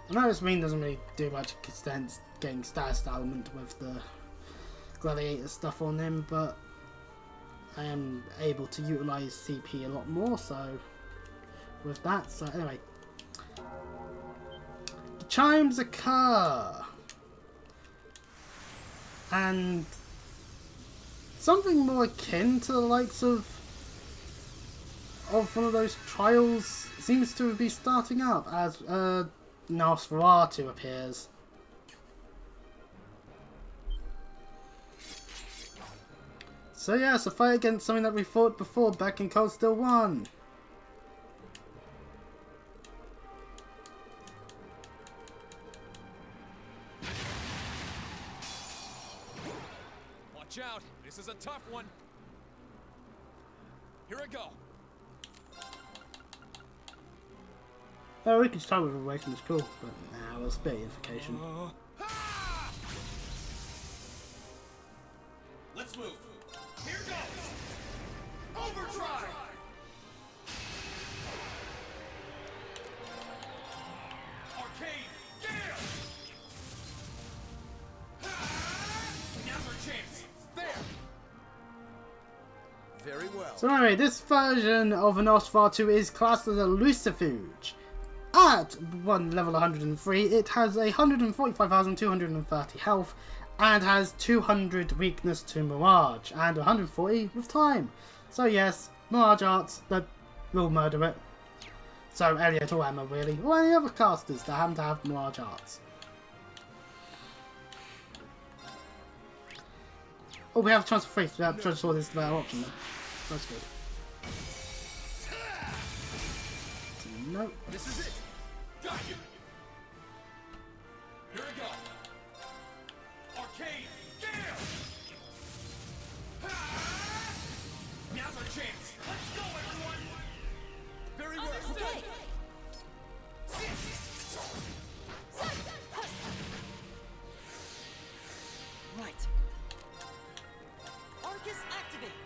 I know this mean doesn't really do much extent getting status element with the gladiator stuff on him, but I am able to utilize CP a lot more, so with that, so anyway. The chimes occur. And something more akin to the likes of one of those trials seems to be starting up as Nosferatu appears. So yeah, it's a fight against something that we fought before back in Cold Steel 1. Watch out, this is a tough one. Here I go. Oh, we could start with Awakening School, but nah, we'll spare unification. Let's move. Here goes. Overdrive. Arcade Gale. Now's our chance. There. Very well. So anyway, this version of Nosferatu is classed as a Lucifuge. At level 103, it has 145,230 health and has 200 weakness to Mirage and 140 with time. So yes, Mirage Arts that will murder it. So Elliot or Emma really, or any other casters that happen to have Mirage Arts. Oh, we have a chance for free. I'm trying to sort this better option then. That's good. No. This is it. Got you. Here we go. Arcade Gale. Now's our chance. Let's go, everyone. Very well. Okay. Right. Arcus activate.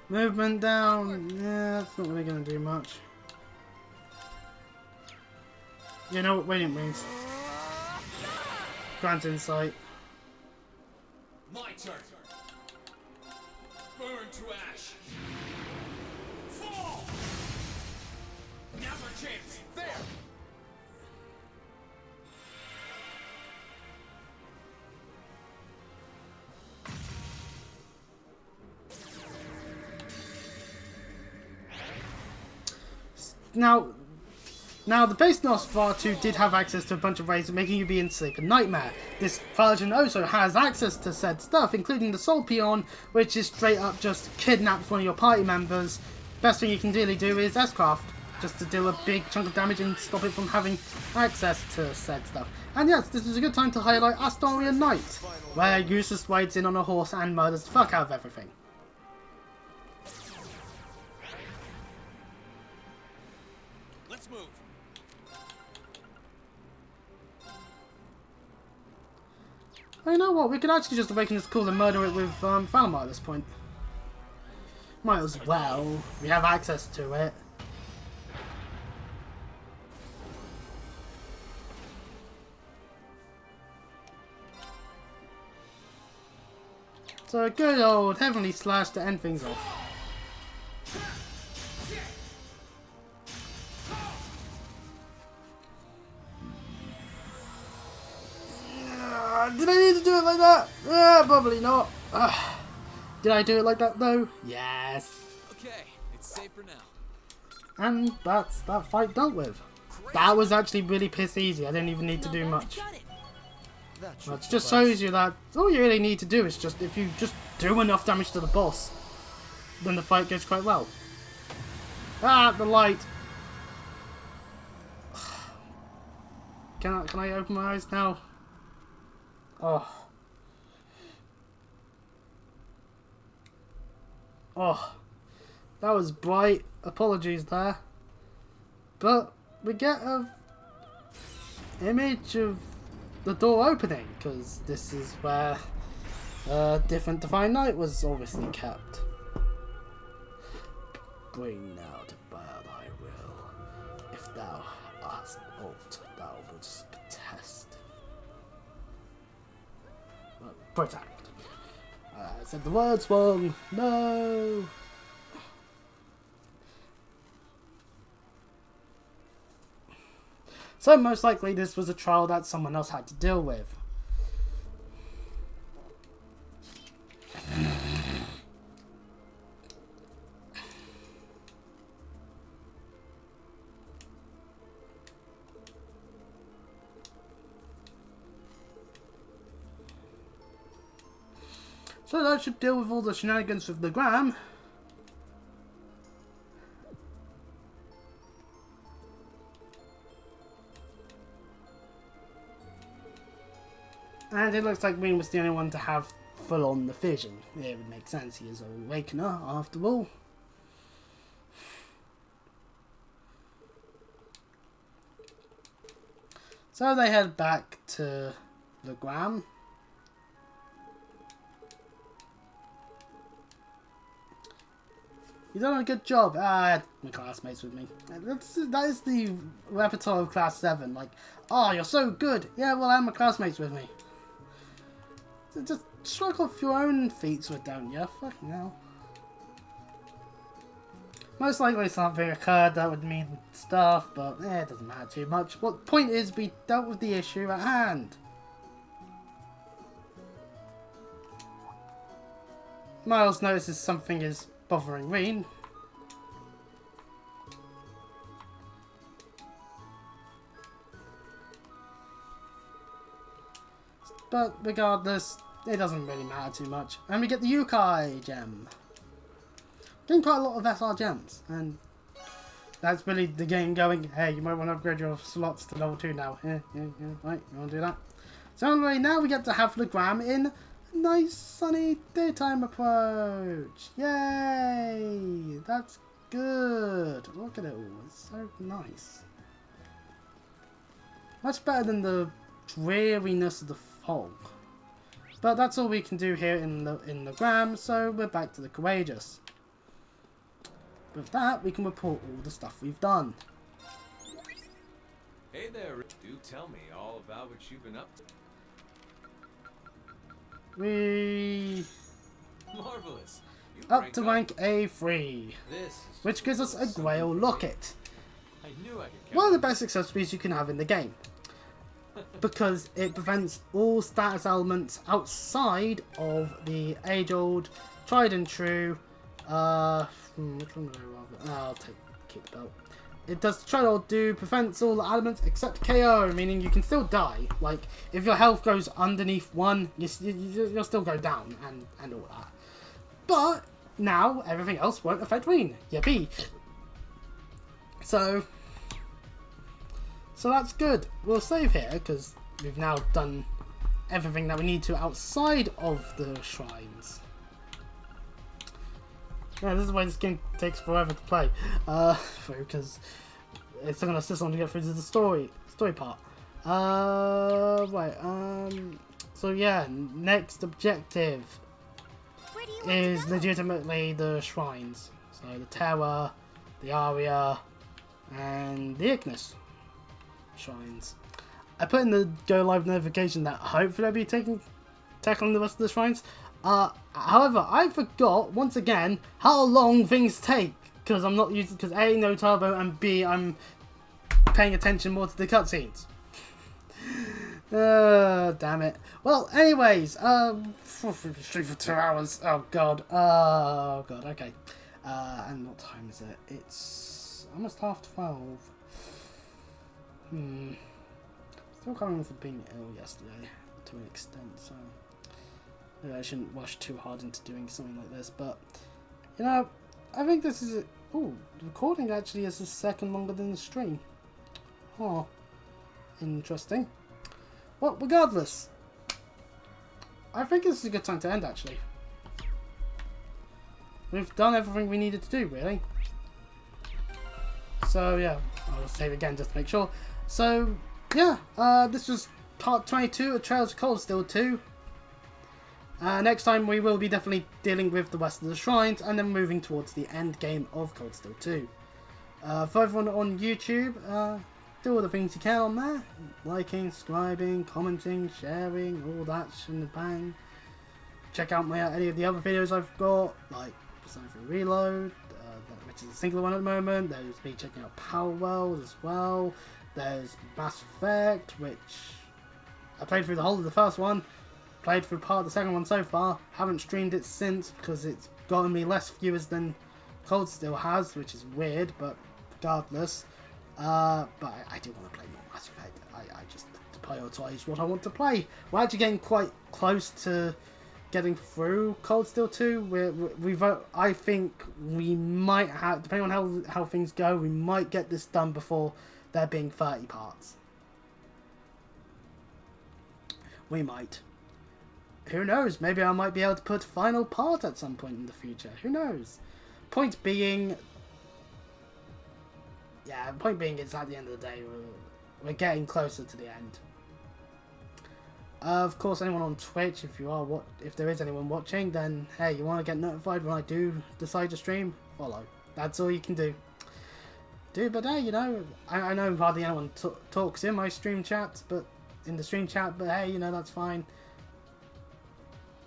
Movement down. Yeah, that's not really going to do much. You know what Radiant Wings? Grant Insight. My turn. Burn to ash. Fall. Now's our chance. There. Now the base Nosferatu did have access to a bunch of ways of making you be in sleep and nightmare. This version also has access to said stuff, including the Soul Peon, which is straight up just kidnaps one of your party members. Best thing you can really do is S-Craft, just to deal a big chunk of damage and stop it from having access to said stuff. And yes, this is a good time to highlight Astarion Knight, where Eustace rides in on a horse and murders the fuck out of everything. Let's move. You know what, we could actually just awaken this cool and murder it with Falamar at this point. Might as well. We have access to it. So a good old Heavenly Slash to end things off. Did I need to do it like that? Probably not. Did I do it like that though? Yes. Okay, it's safe for now. And that's that fight dealt with. That was actually really piss easy. I didn't even need to do much. That just shows you that all you really need to do is just, if you just do enough damage to the boss, then the fight goes quite well. Ah, the light. Can I open my eyes now? Oh. Oh. That was bright. Apologies there. But we get a image of the door opening, because this is where different Divine Knight was obviously kept. Bring now to bear thy will. If thou hast aught, thou wouldst protest. Well, protect. I said the words wrong. No. So most likely this was a trial that someone else had to deal with. So that should deal with all the shenanigans with the Gram. And it looks like Wayne was the only one to have full-on the vision. It would make sense, he is an awakener after all. So they head back to the Gram. You've done a good job. I had my classmates with me. That is the repertoire of Class 7. Like, oh, you're so good. Yeah, well, I had my classmates with me. Just shrug off your own feats with, don't you? Fucking hell. Most likely something occurred that would mean stuff, but it doesn't matter too much. What point is we dealt with the issue at hand. Miles notices something is bothering Reen. But regardless, it doesn't really matter too much. And we get the Yukai gem. Getting quite a lot of SR gems, and that's really the game going, hey, you might want to upgrade your slots to level 2 now. Yeah, right, you want to do that? So anyway, now we get to have the Gram in a nice sunny daytime approach. Yay! That's good. Look at it all, it's so nice. Much better than the dreariness of the fog. But that's all we can do here in the Gram, so we're back to the Courageous. With that, we can report all the stuff we've done. Hey there, do tell me all about what you've been up to. We Marvelous. up to rank A3, which gives us a Grail Locket. I knew I could. One of the best accessories you can have in the game, because it prevents all status elements outside of the age-old, tried and true. Which one would I rather? I'll keep the belt. It does try to do prevents all the elements except KO, meaning you can still die. Like if your health goes underneath 1, you'll still go down and all that. But now everything else won't affect Reen. Yippee! So that's good. We'll save here because we've now done everything that we need to outside of the shrines. Yeah, this is why this game takes forever to play, because it's going to assist on to get through to the story part. So yeah, next objective is legitimately the shrines. So the Terra, the Aria, and the Ignis shrines. I put in the go live notification that hopefully I'll be tackling the rest of the shrines. However, I forgot once again how long things take because I'm not using A, no turbo, and B, I'm paying attention more to the cutscenes. Damn it. Well, anyways, stream for 2 hours. Oh god. Oh god. Okay. And what time is it? It's almost 12:30. Still coming for being ill yesterday to an extent, so maybe I shouldn't rush too hard into doing something like this. But you know, I think this is the recording actually is a second longer than the stream. Oh, interesting. Well, regardless, I think this is a good time to end, actually. We've done everything we needed to do, really. So, yeah, I'll save again just to make sure. So, yeah, this was part 22 of Trails of Cold Steel 2. Next time we will be definitely dealing with the rest of the shrines and then moving towards the end game of Cold Steel 2. For everyone on YouTube, do all the things you can on there. Liking, subscribing, commenting, sharing, all that bang. Check out any of the other videos I've got, like Persona 3 Reload, which is a single one at the moment. There's me checking out Power World as well. There's Mass Effect, which I played through the whole of the first one. Played through part of the second one so far. Haven't streamed it since because it's gotten me less viewers than Cold Steel has, which is weird, but regardless. But I do want to play more Mass Effect. I just prioritise what I want to play. We're actually getting quite close to getting through Cold Steel 2. I think we might have, depending on how things go, we might get this done before there being 30 parts. We might. Who knows? Maybe I might be able to put a final part at some point in the future. Who knows? Point being... Yeah, the point being is at the end of the day, we're getting closer to the end. Of course, anyone on Twitch, if there is anyone watching, then hey, you want to get notified when I do decide to stream? Follow. That's all you can do. But hey, you know, I know hardly anyone talks in my stream chats, but hey, you know, that's fine.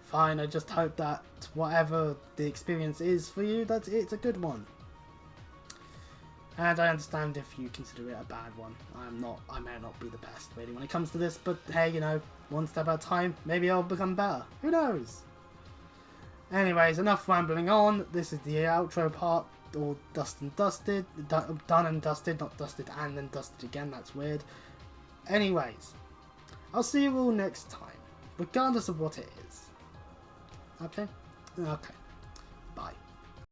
Fine. I just hope that whatever the experience is for you, it's a good one. And I understand if you consider it a bad one. I may not be the best really when it comes to this, but hey, you know, one step at a time, maybe I'll become better. Who knows? Anyways, enough rambling on. This is the outro part, all done and dusted, not dusted and then dusted again, that's weird. Anyways, I'll see you all next time, regardless of what it is. Okay? Okay.